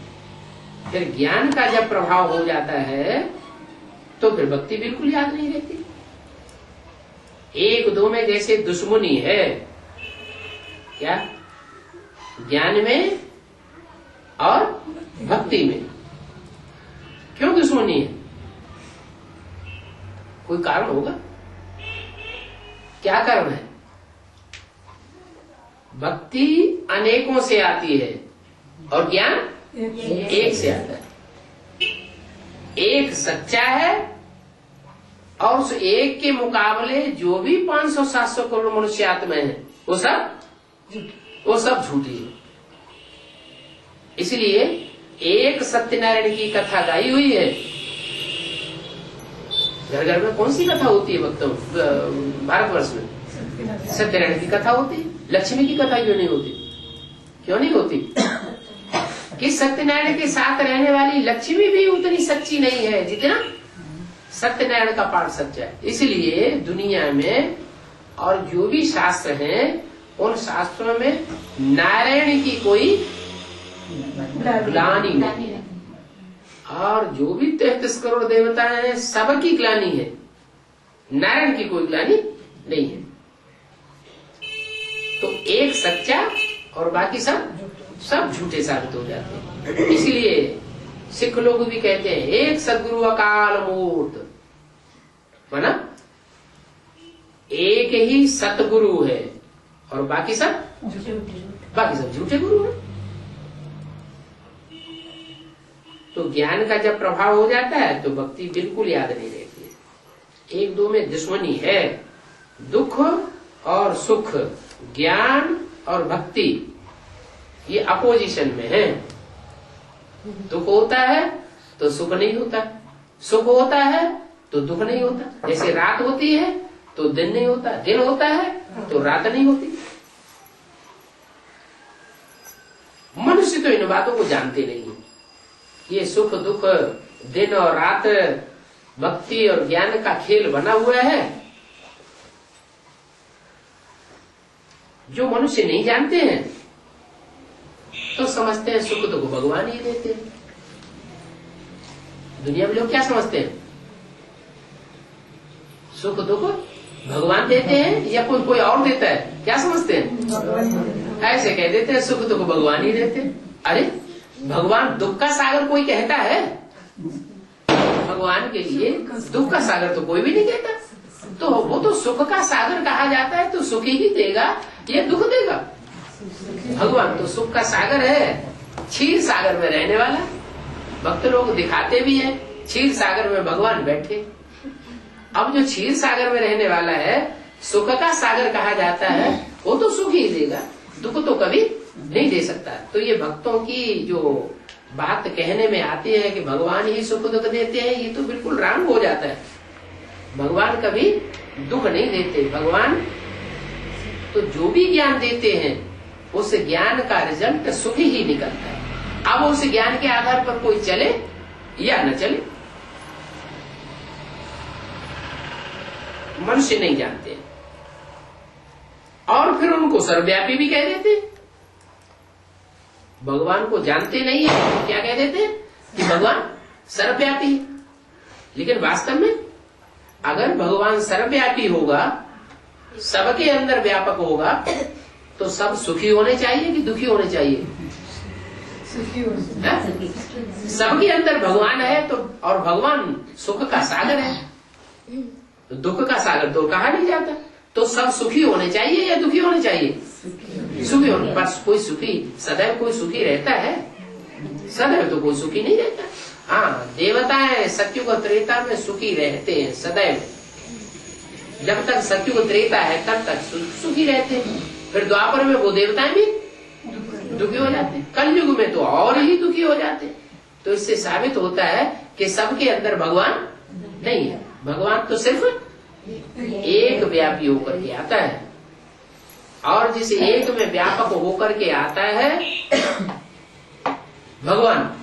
फिर ज्ञान का जब प्रभाव हो जाता है तो फिर भक्ति बिल्कुल याद नहीं रहती। 1-2 में जैसे दुश्मनी है, क्या? ज्ञान में और भक्ति में क्यों दुश्मनी है? कोई कारण होगा? क्या कारण है? भक्ति अनेकों से आती है और ज्ञान एक से आता है। एक सच्चा है और उस एक के मुकाबले जो भी 500-700 करोड़ मनुष्य आत्मा है वो सब झूठी है। इसलिए एक सत्यनारायण की कथा गाई हुई है। घर घर में कौन सी कथा होती है भक्तों? भारतवर्ष में सत्यनारायण की कथा होती है। लक्ष्मी की कथा क्यों नहीं होती? क्यों नहीं होती? कि सत्यनारायण के साथ रहने वाली लक्ष्मी भी उतनी सच्ची नहीं है जितना सत्यनारायण का पाठ सच्चा है। इसलिए दुनिया में और जो भी शास्त्र हैं उन शास्त्रों में नारायण की कोई ग्लानि नहीं है। और जो भी 33 करोड़ देवता हैं सबकी ग्लानि है, नारायण की कोई ग्लानि नहीं है। तो एक सच्चा और बाकी सब झूठे साबित हो जाते हैं। इसलिए सिख लोग भी कहते हैं एक सदगुरु अकाल मूर्त, माना एक ही सतगुरु है और बाकी सब झूठे गुरु है। तो ज्ञान का जब प्रभाव हो जाता है तो भक्ति बिल्कुल याद नहीं रहती है। 1-2 में दुश्मनी है। दुख और सुख, ज्ञान और भक्ति ये अपोजिशन में है। दुख होता है तो सुख नहीं होता, सुख होता है तो दुख नहीं होता। जैसे रात होती है तो दिन नहीं होता, दिन होता है तो रात नहीं होती। मनुष्य तो इन बातों को जानते नहीं है। ये सुख दुख, दिन और रात भक्ति और ज्ञान का खेल बना हुआ है। जो मनुष्य नहीं जानते हैं तो समझते हैं सुख दुख भगवान ही देते हैं। दुनिया में लोग क्या समझते हैं? सुख दुख भगवान देते हैं या कोई और देता है? क्या समझते हैं? ऐसे कह देते हैं सुख दुख भगवान ही देते हैं। अरे भगवान दुख का सागर कोई कहता है? भगवान के लिए दुख का सागर तो कोई भी नहीं कहता। तो वो तो सुख का सागर कहा जाता है, तो सुख ही देगा या दुख देगा? भगवान तो सुख का सागर है, क्षीर सागर में रहने वाला। भक्त लोग दिखाते भी हैं क्षीर सागर में भगवान बैठे। अब जो क्षीर सागर में रहने वाला है, सुख का सागर कहा जाता है, वो तो सुख ही देगा, दुख तो कभी नहीं दे सकता। तो ये भक्तों की जो बात कहने में आती है कि भगवान ही सुख दुख देते हैं, ये तो बिल्कुल रॉन्ग हो जाता है। भगवान कभी दुख नहीं देते। भगवान तो जो भी ज्ञान देते हैं उस ज्ञान का रिजल्ट सुख ही निकलता है। अब उस ज्ञान के आधार पर कोई चले या न चले, मनुष्य नहीं जानते और फिर उनको सर्वव्यापी भी कह देते हैं। भगवान को जानते नहीं है तो क्या कह देते हैं कि भगवान सर्वव्यापी है। लेकिन वास्तव में अगर भगवान सर्वव्यापी होगा, सबके अंदर व्यापक होगा, तो सब सुखी होने चाहिए कि दुखी होने चाहिए? सुखी हो। सबके अंदर भगवान है तो, और भगवान सुख का सागर है, दुख का सागर तो कहा नहीं जाता। तो सब सुखी होने चाहिए या दुखी होने चाहिए? सुखी होने। बस कोई सुखी, सदैव कोई सुखी रहता है? सदैव तो कोई सुखी नहीं रहता। हाँ, देवताएं सत्युग त्रेता में सुखी रहते हैं सदैव। जब तक सत्युग त्रेता है तब तक सुखी रहते हैं। फिर द्वापर में वो देवताएं भी दुखी हो जाते हैं, कलयुग में तो और ही दुखी हो जाते हैं। तो इससे साबित होता है कि सबके अंदर भगवान नहीं है। भगवान तो सिर्फ एक व्यापी होकर के आता है, और जिस एक में व्यापक होकर के आता है भगवान,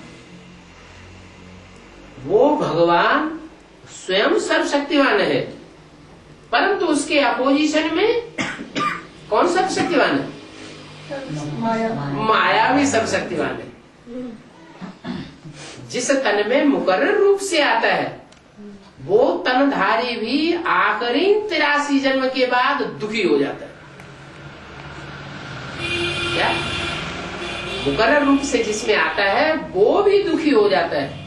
वो भगवान स्वयं सर्वशक्तिवान है। परंतु उसके अपोजिशन में कौन सर्वशक्तिवान है? माया भी सर्वशक्तिवान है। जिस तन में मुकर्रर रूप से आता है वो तनधारी भी आखिरी 83 जन्म के बाद दुखी हो जाता है। क्या? मुकर्रर रूप से जिसमें आता है वो भी दुखी हो जाता है।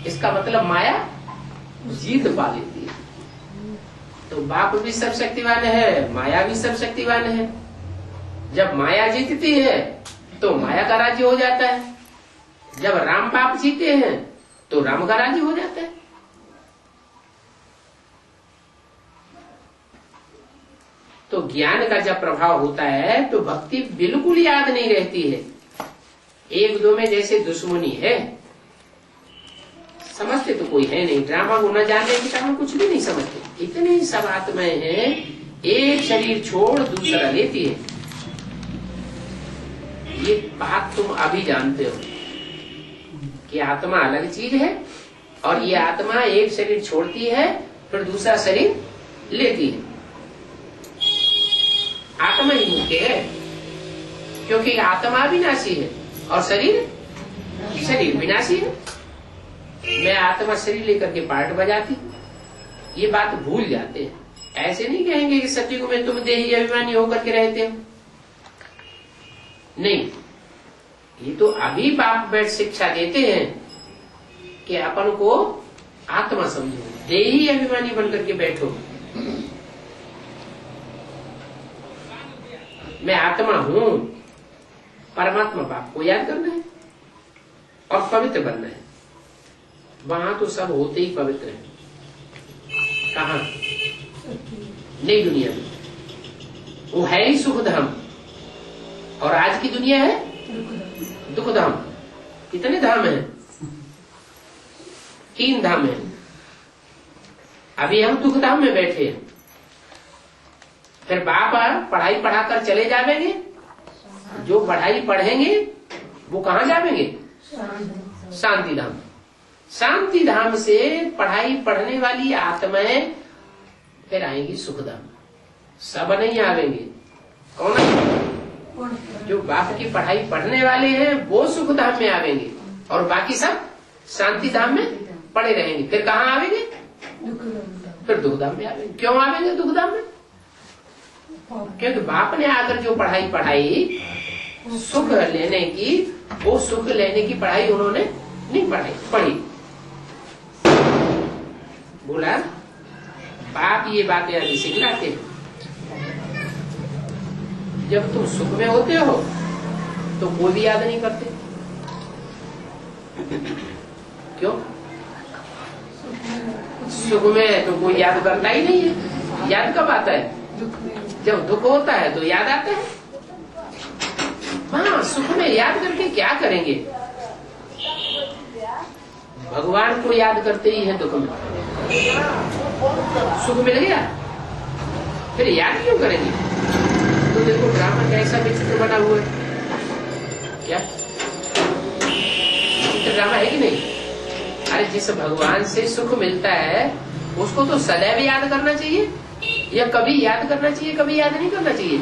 इसका मतलब माया जीत पा लेती है। तो बाप भी सर्वशक्तिवान है, माया भी सर्वशक्तिवान है। जब माया जीतती है तो माया का राज्य हो जाता है। जब राम बाप जीते हैं तो राम का राज्य हो जाता है। तो ज्ञान का जब प्रभाव होता है तो भक्ति बिल्कुल याद नहीं रहती है। एक दो में जैसे दुश्मनी है, समझते तो कोई है नहीं। ड्रामा को न जानने के कारण कुछ भी नहीं समझते। इतनी सब आत्माएं हैं, एक शरीर छोड़ दूसरा लेती है। ये बात तुम अभी जानते हो कि आत्मा अलग चीज है, और ये आत्मा एक शरीर छोड़ती है फिर दूसरा शरीर लेती है। आत्मा ही मुख्य है, क्योंकि आत्मा विनाशी है और शरीर विनाशी है। मैं आत्मा शरीर लेकर के पार्ट बजाती, ये बात भूल जाते हैं। ऐसे नहीं कहेंगे कि सत्युग में तुम देही अभिमानी होकर के रहते हो, नहीं। ये तो अभी बाप बैठ शिक्षा देते हैं कि अपन को आत्मा समझो, देही अभिमानी बनकर के बैठो। मैं आत्मा हूं, परमात्मा बाप को याद करना है और पवित्र बनना है। वहां तो सब होते ही पवित्र है। कहा? नई दुनिया में वो है ही सुख धाम, और आज की दुनिया है दुख धाम। कितने धाम है? 3 धाम है। अभी हम दुख धाम में बैठे हैं। फिर बाप पढ़ाई पढ़ाकर चले जावेंगे। जो पढ़ाई पढ़ेंगे वो कहाँ जावेंगे? शांति धाम। शांति धाम से पढ़ाई पढ़ने वाली आत्माएं फिर आएंगी सुख धाम। सब नहीं आवेंगे। कौन आएंगे? जो बाप की पढ़ाई पढ़ने वाले हैं वो सुख धाम में आवेंगे, और बाकी सब शांति धाम में पड़े रहेंगे। फिर कहाँ आवेंगे? फिर दुख धाम में आवेंगे। क्यों आवेंगे दुख धाम में? क्योंकि बाप ने आकर जो पढ़ाई पढ़ाई सुख लेने की, वो सुख लेने की पढ़ाई उन्होंने नहीं पढ़ी। बोला बाप ये बातें अभी सिखलाते हैं। जब तुम सुख में होते हो तो कोई भी याद नहीं करते। क्यों? सुख में तो कोई याद करता ही नहीं है। याद कब आता है? जब दुख होता है तो याद आता है। हाँ, सुख में याद करके क्या करेंगे? भगवान को याद करते ही है दुख में। सुख मिल गया फिर याद क्यों करेंगे? तो देखो ड्रामा कैसा विचित्र बना हुआ है। क्या विचित्र ड्रामा है कि नहीं? अरे जिस भगवान से सुख मिलता है उसको तो सदैव याद करना चाहिए, या कभी याद करना चाहिए कभी याद नहीं करना चाहिए?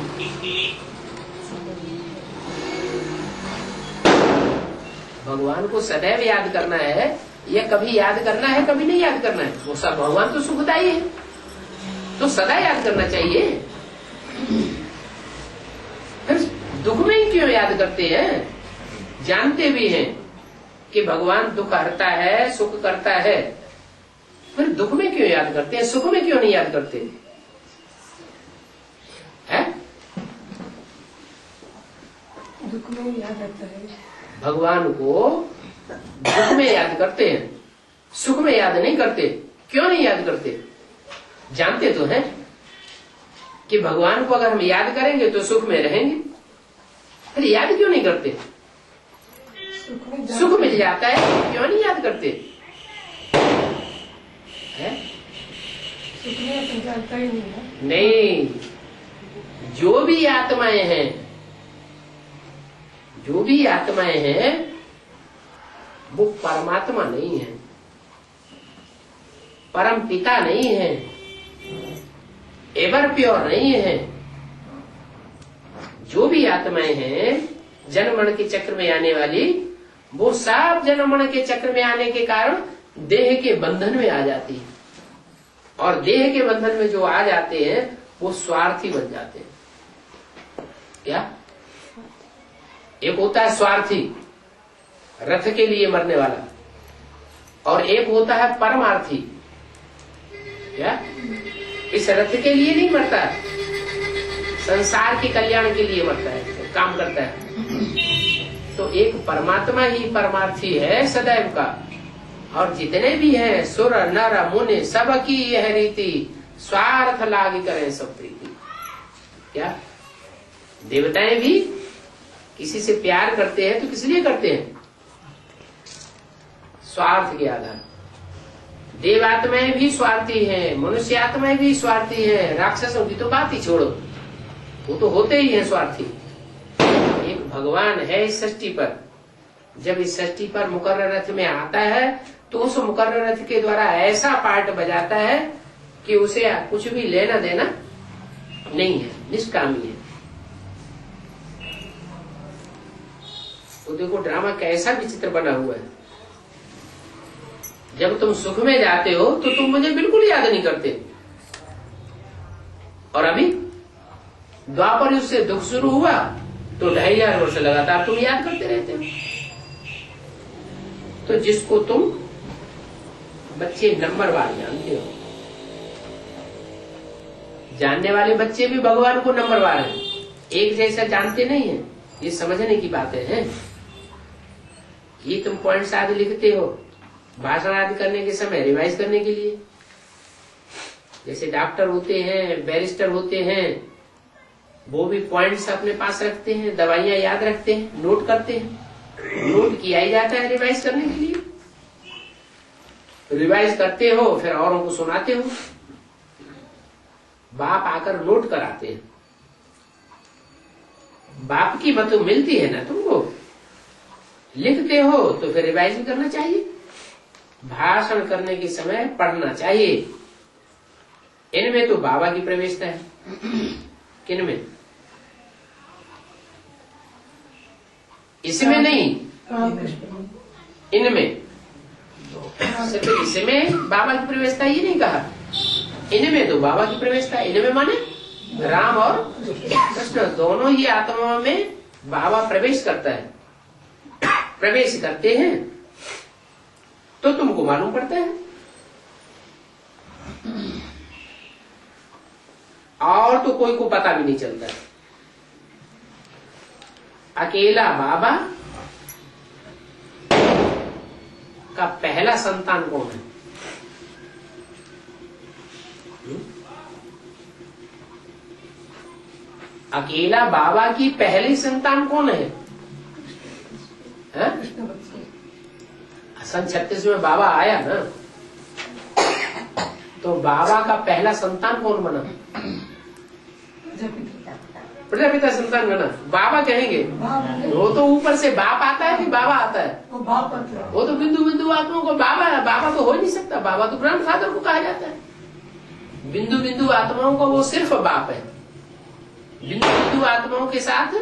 भगवान को सदैव याद करना है या कभी याद करना है कभी नहीं याद करना है? वो सब भगवान तो सुखदायी है तो सदा याद करना चाहिए। फिर दुख में ही क्यों याद करते हैं? जानते भी हैं कि भगवान दुख हरता है सुख करता है, फिर दुख में क्यों याद करते हैं? सुख में क्यों नहीं याद करते हैं? दुख में याद आता है। भगवान को दुख में याद करते हैं, सुख में याद नहीं करते। क्यों नहीं याद करते? जानते तो हैं कि भगवान को अगर हम याद करेंगे तो सुख में रहेंगे, फिर याद क्यों नहीं करते? सुख मिल जाता है क्यों नहीं याद करते हैं? सुख में तो जानता ही नहीं है। नहीं, जो भी आत्माएं हैं, जो भी आत्माएं हैं वो परमात्मा नहीं है, परम पिता नहीं है, एवर प्योर नहीं है। जो भी आत्माएं हैं जन्म मरण के चक्र में आने वाली, वो सब जन्म मरण के चक्र में आने के कारण देह के बंधन में आ जाती है, और देह के बंधन में जो आ जाते हैं वो स्वार्थी बन जाते हैं। क्या? एक होता है स्वार्थी, रथ के लिए मरने वाला, और एक होता है परमार्थी। क्या? इस रथ के लिए नहीं मरता, संसार के कल्याण के लिए मरता है, काम करता है। तो एक परमात्मा ही परमार्थी है सदैव का, और जितने भी हैं सुर नर मुनि सबकी यह रीति, स्वार्थ लाग करें सब प्रीति। क्या? देवताएं भी किसी से प्यार करते हैं तो किस लिए करते हैं? स्वार्थ के आधार। देवात्माएं भी स्वार्थी हैं, मनुष्य आत्माएं भी स्वार्थी हैं, राक्षसों की तो बात ही छोड़ो, वो तो होते ही हैं स्वार्थी। एक भगवान है इस सृष्टि पर, जब इस सृष्टि पर मुकर्रर रथ में आता है तो उस मुकर्रर रथ के द्वारा ऐसा पार्ट बजाता है कि उसे कुछ भी लेना देना नहीं है, निष्कामी है। तो देखो ड्रामा कैसा विचित्र बना हुआ है। जब तुम सुख में जाते हो तो तुम मुझे बिल्कुल याद नहीं करते, और अभी द्वापर युग से दुख शुरू हुआ तो 2500 वर्ष लगातार तुम याद करते रहते हो। तो जिसको तुम बच्चे नंबरवार जानते हो, जानने वाले बच्चे भी भगवान को नंबरवार हैं, एक जैसा जानते नहीं है। ये समझने की बातें हैं। ये तुम पॉइंट्स आदि लिखते हो भाषण आदि करने के समय रिवाइज करने के लिए। जैसे डॉक्टर होते हैं, बैरिस्टर होते हैं, वो भी पॉइंट्स अपने पास रखते हैं, दवाइयां याद रखते हैं, नोट करते हैं। नोट किया ही जाता है रिवाइज करने के लिए। रिवाइज करते हो फिर औरों को सुनाते हो। बाप आकर नोट कराते हैं। बाप की मत मिलती है ना तुमको, लिखते हो तो फिर रिवाइज भी करना चाहिए। भाषण करने के समय पढ़ना चाहिए। इनमें तो बाबा की प्रवेशता है। किनमें? इसमें नहीं, इनमें। सिर्फ इसमें बाबा की प्रवेशता ये नहीं कहा, इनमें तो बाबा की प्रवेशता। इनमें माने राम और कृष्ण दोनों ही आत्माओं में बाबा प्रवेश करता है। प्रवेश करते हैं तो तुमको मालूम पड़ता है, और तो कोई को पता भी नहीं चलता है। अकेला बाबा का पहला संतान कौन है? अकेला बाबा की पहली संतान कौन है? सन 36 में बाबा आया ना, तो बाबा का पहला संतान कौन बना? प्रजापिता संतान बना। बाबा कहेंगे वो तो ऊपर से बाप आता है कि बाबा आता है? वो बाप आता है। वो तो बिंदु बिंदु आत्माओं को बाबा है, बाबा तो हो ही नहीं सकता। बाबा तो ग्रैंडफादर को कहा जाता है। बिंदु बिंदु आत्माओं को वो सिर्फ बाप है। बिंदु बिंदु आत्माओं के साथ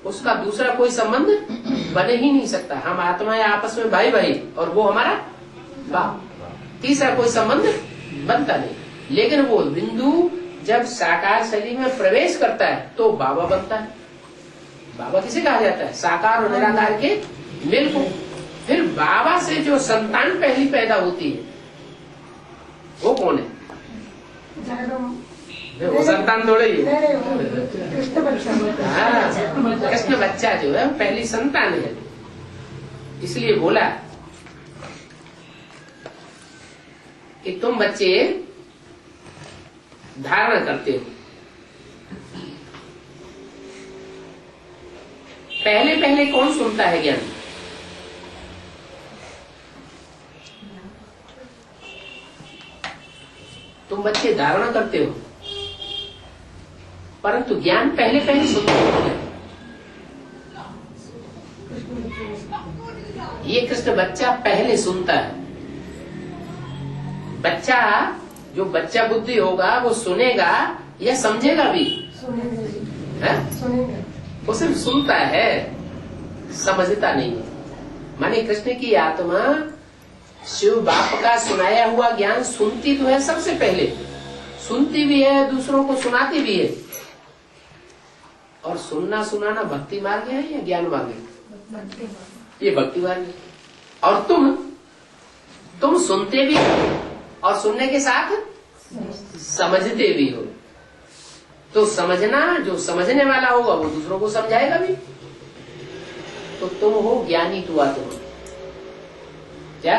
उसका दूसरा कोई संबंध बने ही नहीं सकता। हम आत्माएं आपस में भाई भाई और वो हमारा बाप, तीसरा कोई संबंध बनता नहीं। लेकिन वो बिंदु जब साकार शरीर में प्रवेश करता है तो बाबा बनता है। बाबा किसे कहा जाता है? साकार और निराकार के मेल को। फिर बाबा से जो संतान पहली पैदा होती है वो कौन है? वो संतान थोड़े ही है, कृष्ण बच्चा। हाँ, कृष्ण बच्चा जो है पहली संतान है। इसलिए बोला कि तुम बच्चे धारणा करते हो। पहले पहले कौन सुनता है ज्ञान? तुम बच्चे धारणा करते हो, परंतु ज्ञान पहले पहले सुनते हो। ये कृष्ण बच्चा पहले सुनता है। बच्चा जो बच्चा बुद्धि होगा वो सुनेगा या समझेगा भी? सुनेगा। वो सिर्फ सुनता है, समझता नहीं है। माने कृष्ण की आत्मा शिव बाप का सुनाया हुआ ज्ञान सुनती तो है, सबसे पहले सुनती भी है, दूसरों को सुनाती भी है। और सुनना सुनाना भक्ति मार्ग है या ज्ञान मार्ग है? ये भक्ति मार्ग है। और तुम सुनते भी हो और सुनने के साथ समझते भी हो। तो समझना, जो समझने वाला होगा वो दूसरों को समझाएगा भी। तो तुम हो ज्ञानी तुआ तुम। क्या?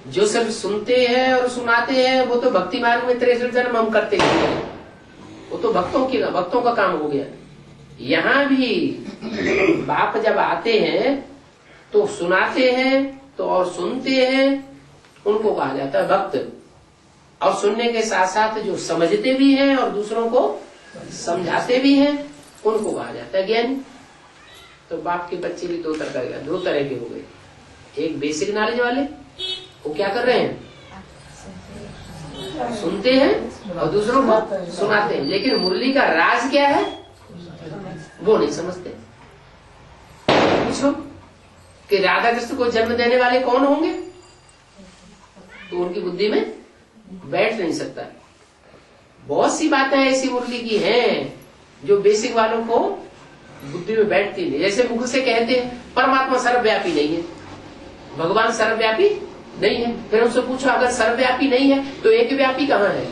जो सिर्फ सुनते हैं और सुनाते हैं वो तो भक्ति मार्ग में 63 जन्म हम करते हैं, वो तो भक्तों का काम हो गया। यहाँ भी बाप जब आते हैं तो सुनाते हैं तो और सुनते हैं, उनको कहा जाता है भक्त। और सुनने के साथ साथ जो समझते भी हैं और दूसरों को समझाते भी हैं, उनको कहा जाता है ज्ञानी। तो बाप के बच्चे भी दो तरह के हो गए। एक बेसिक नॉलेज वाले, वो क्या कर रहे हैं? सुनते हैं और दूसरों को सुनाते हैं। लेकिन मुरली का राज क्या है वो नहीं समझते। पूछो कि राधा कृष्ण को जन्म देने वाले कौन होंगे, तो उनकी बुद्धि में बैठ नहीं सकता। बहुत सी बातें ऐसी मुरली की हैं जो बेसिक वालों को बुद्धि में बैठती नहीं। जैसे मुख से कहते हैं परमात्मा सर्वव्यापी नहीं है, भगवान सर्वव्यापी नहीं है। फिर उनसे पूछो अगर सर्वव्यापी नहीं है तो एक व्यापी कहाँ है?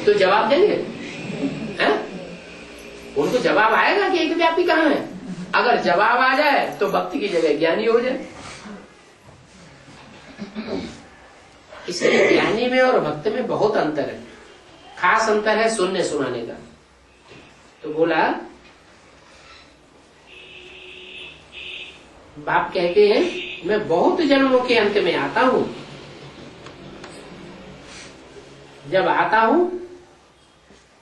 तो जवाब देंगे है? उनको जवाब आएगा कि एक व्यापी कहाँ है। अगर जवाब आ जाए तो भक्ति की जगह ज्ञानी हो जाए। इसलिए ज्ञानी में और भक्त में बहुत अंतर है। खास अंतर है सुनने सुनाने का। तो बोला बाप कहते हैं मैं बहुत जन्मों के अंत में आता हूं। जब आता हूं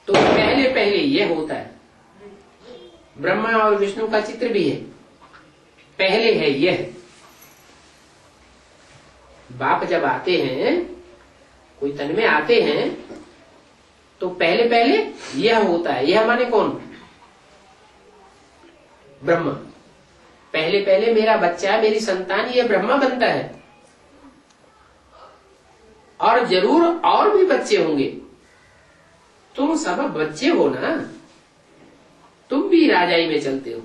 तो पहले पहले यह होता है। ब्रह्मा और विष्णु का चित्र भी है, पहले है यह। बाप जब आते हैं, कोई तन में आते हैं, तो पहले पहले यह होता है। यह माने कौन? ब्रह्मा। पहले पहले मेरा बच्चा, मेरी संतान, यह ब्रह्मा बनता है। और जरूर और भी बच्चे होंगे। तुम सब बच्चे हो ना, तुम भी राजाई में चलते हो,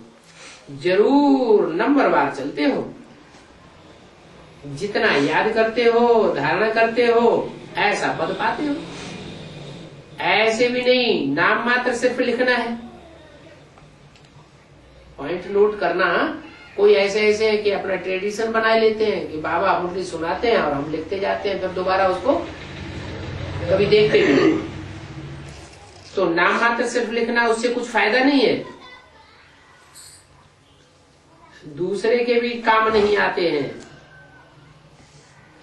जरूर नंबरवार चलते हो। जितना याद करते हो, धारणा करते हो, ऐसा पद पाते हो। ऐसे भी नहीं नाम मात्र सिर्फ लिखना है। पॉइंट नोट करना। कोई ऐसे है कि अपना ट्रेडिशन बनाए लेते हैं कि बाबा मुरली सुनाते हैं और हम लिखते जाते हैं, फिर दोबारा उसको कभी देखते भी नहीं। तो नाम मात्र सिर्फ लिखना, उससे कुछ फायदा नहीं है। दूसरे के भी काम नहीं आते हैं।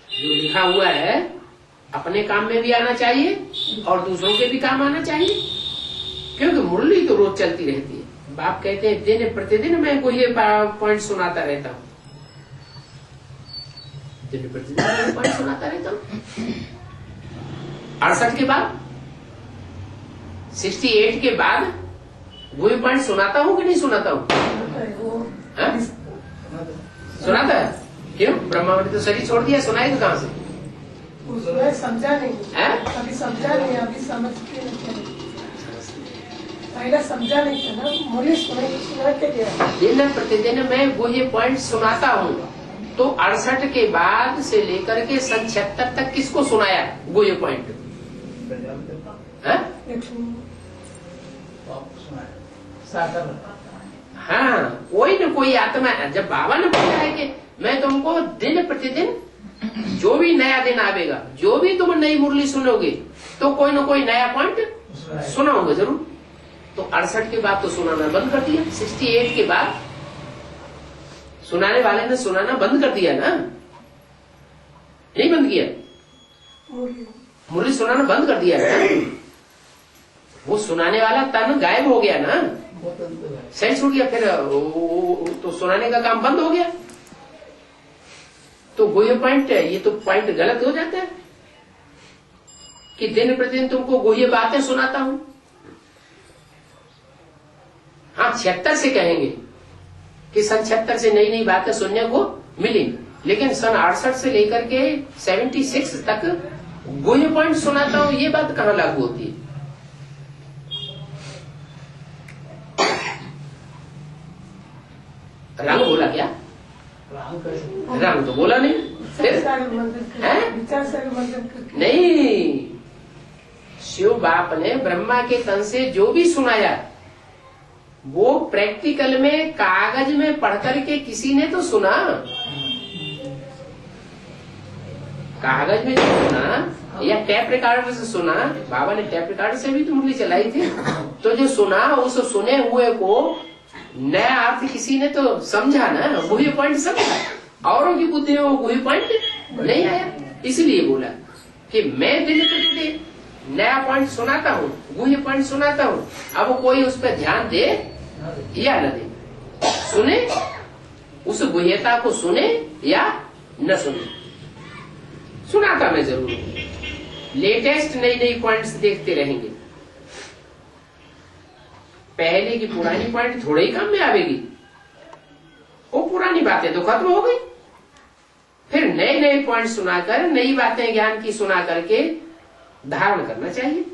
जो लिखा हुआ है अपने काम में भी आना चाहिए और दूसरों के भी काम आना चाहिए, क्योंकि मुरली तो रोज चलती रहती है। बाप कहते हैं दिन प्रतिदिन मैं को ये पॉइंट सुनाता रहता हूँ, दिन प्रतिदिन पॉइंट सुनाता रहता हूँ। 68 के बाद 68 के बाद वही पॉइंट सुनाता हूँ कि नहीं सुनाता हूँ? सुनाता है। क्यों? ब्रह्मावली तो शरीर छोड़ दिया, सुनाई तो कहाँ से? उसमें समझा नहीं है? अभी समझा नहीं, अभी समझ के नहीं। पहले समझा नहीं था ना, मुरली सुना के गया। दिन प्रतिदिन मैं वो ये पॉइंट सुनाता हूँ। तो 68 के बाद से लेकर के सन 76 तक किसको सुनाया वो ये पॉइंट? हाँ, कोई न कोई आत्मा। जब बाबा ने बोला है कि मैं तुमको दिन प्रतिदिन जो भी नया दिन आवेगा, जो भी तुम नई मुरली सुनोगे, तो कोई न कोई नया पॉइंट सुनाऊंगा जरूर। तो 68 के बाद तो सुनाना बंद कर दिया। 68 के बाद सुनाने वाले ने सुनाना बंद कर दिया ना, नहीं बंद किया? मुरली सुनाना बंद कर दिया ना। वो सुनाने वाला तन गायब हो गया ना, सही छूट गया, फिर तो सुनाने का काम बंद हो गया। तो वो ये पॉइंट है, ये तो पॉइंट गलत हो जाता है कि दिन प्रतिदिन तुमको गोह्य बातें सुनाता हूं। हाँ, 76 से कहेंगे कि सन 76 से नई नई बातें सुनने को मिली, लेकिन सन 68 से लेकर के 76 तक गोह्य पॉइंट सुनाता हूं, ये बात कहां लागू होती है? रंग बोला क्या? रंग तो बोला नहीं। नहीं, शिव बाप ने ब्रह्मा के तन से जो भी सुनाया वो प्रैक्टिकल में कागज में पढ़ करके किसी ने तो सुना। कागज में जो सुना या टेप रिकॉर्डर से सुना, बाबा ने टेप रिकॉर्डर से भी तो मुरली चलाई थी। तो जो सुना उस सुने हुए को नया अर्थ किसी ने तो समझा ना, वही पॉइंट समझा। औरों की बुद्धि में वो वही पॉइंट नहीं आया, इसलिए बोला कि मैं दिन प्रतिदिन नया पॉइंट सुनाता हूँ, वही पॉइंट सुनाता हूँ। अब कोई उस पर ध्यान दे या न दे, सुने उस गुह्यता को, सुने या न सुने, सुनाता मैं जरूर। लेटेस्ट नई नई पॉइंट्स देखते रहेंगे। पहले की पुरानी पॉइंट थोड़े ही काम में आवेगी, वो पुरानी बातें तो खत्म हो गई। फिर नए नए पॉइंट सुनाकर, नई बातें ज्ञान की सुना करके धारण करना चाहिए।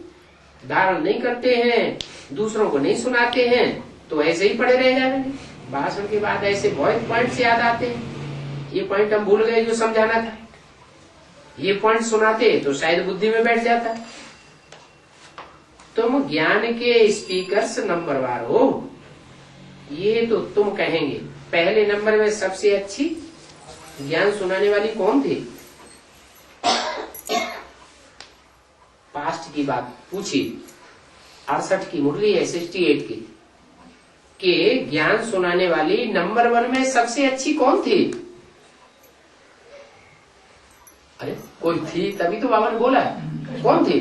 धारण नहीं करते हैं, दूसरों को नहीं सुनाते हैं, तो ऐसे ही पड़े रह जाएंगे। भाषण के बाद ऐसे बहुत पॉइंट्स याद आते हैं, ये पॉइंट हम भूल गए जो समझाना था। ये पॉइंट सुनाते तो शायद बुद्धि में बैठ जाता। तुम ज्ञान के स्पीकर्स नंबरवार हो, ये तो तुम कहेंगे। पहले नंबर में सबसे अच्छी ज्ञान सुनाने वाली कौन थी? पास्ट की बात पूछी, 68 की मुरली है, 68 की के ज्ञान सुनाने वाली नंबर 1 में सबसे अच्छी कौन थी? अरे कोई थी तभी तो बाबा ने बोला है। कौन थी?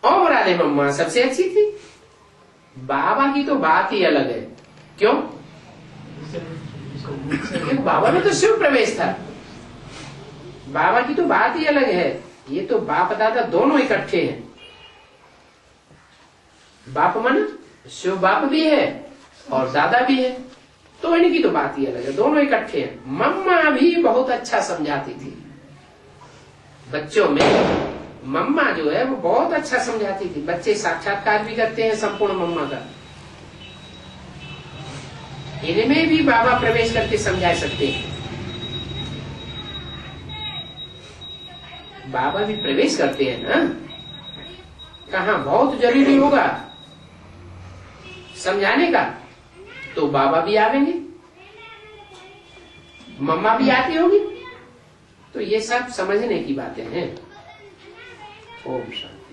ओम राधे मम्मा सबसे अच्छी थी। बाबा की तो बात ही अलग है। क्यों? क्योंकि बाबा में तो शिव प्रवेश था। बाबा की तो बात ही अलग है। ये तो बाप दादा दोनों इकट्ठे हैं। बाप मन शिव बाप भी है और दादा भी है, तो इनकी तो बात ही अलग है, दोनों इकट्ठे हैं। मम्मा भी बहुत अच्छा समझाती थी बच्चों में। मम्मा जो है वो बहुत अच्छा समझाती थी। बच्चे साक्षात्कार भी करते हैं संपूर्ण मम्मा का। इनमें भी बाबा प्रवेश करके समझा सकते हैं। बाबा भी प्रवेश करते हैं ना। कहाँ बहुत जरूरी होगा समझाने का, तो बाबा भी आवेंगे, मम्मा भी आती होगी। तो ये सब समझने की बातें हैं। ओम शांति।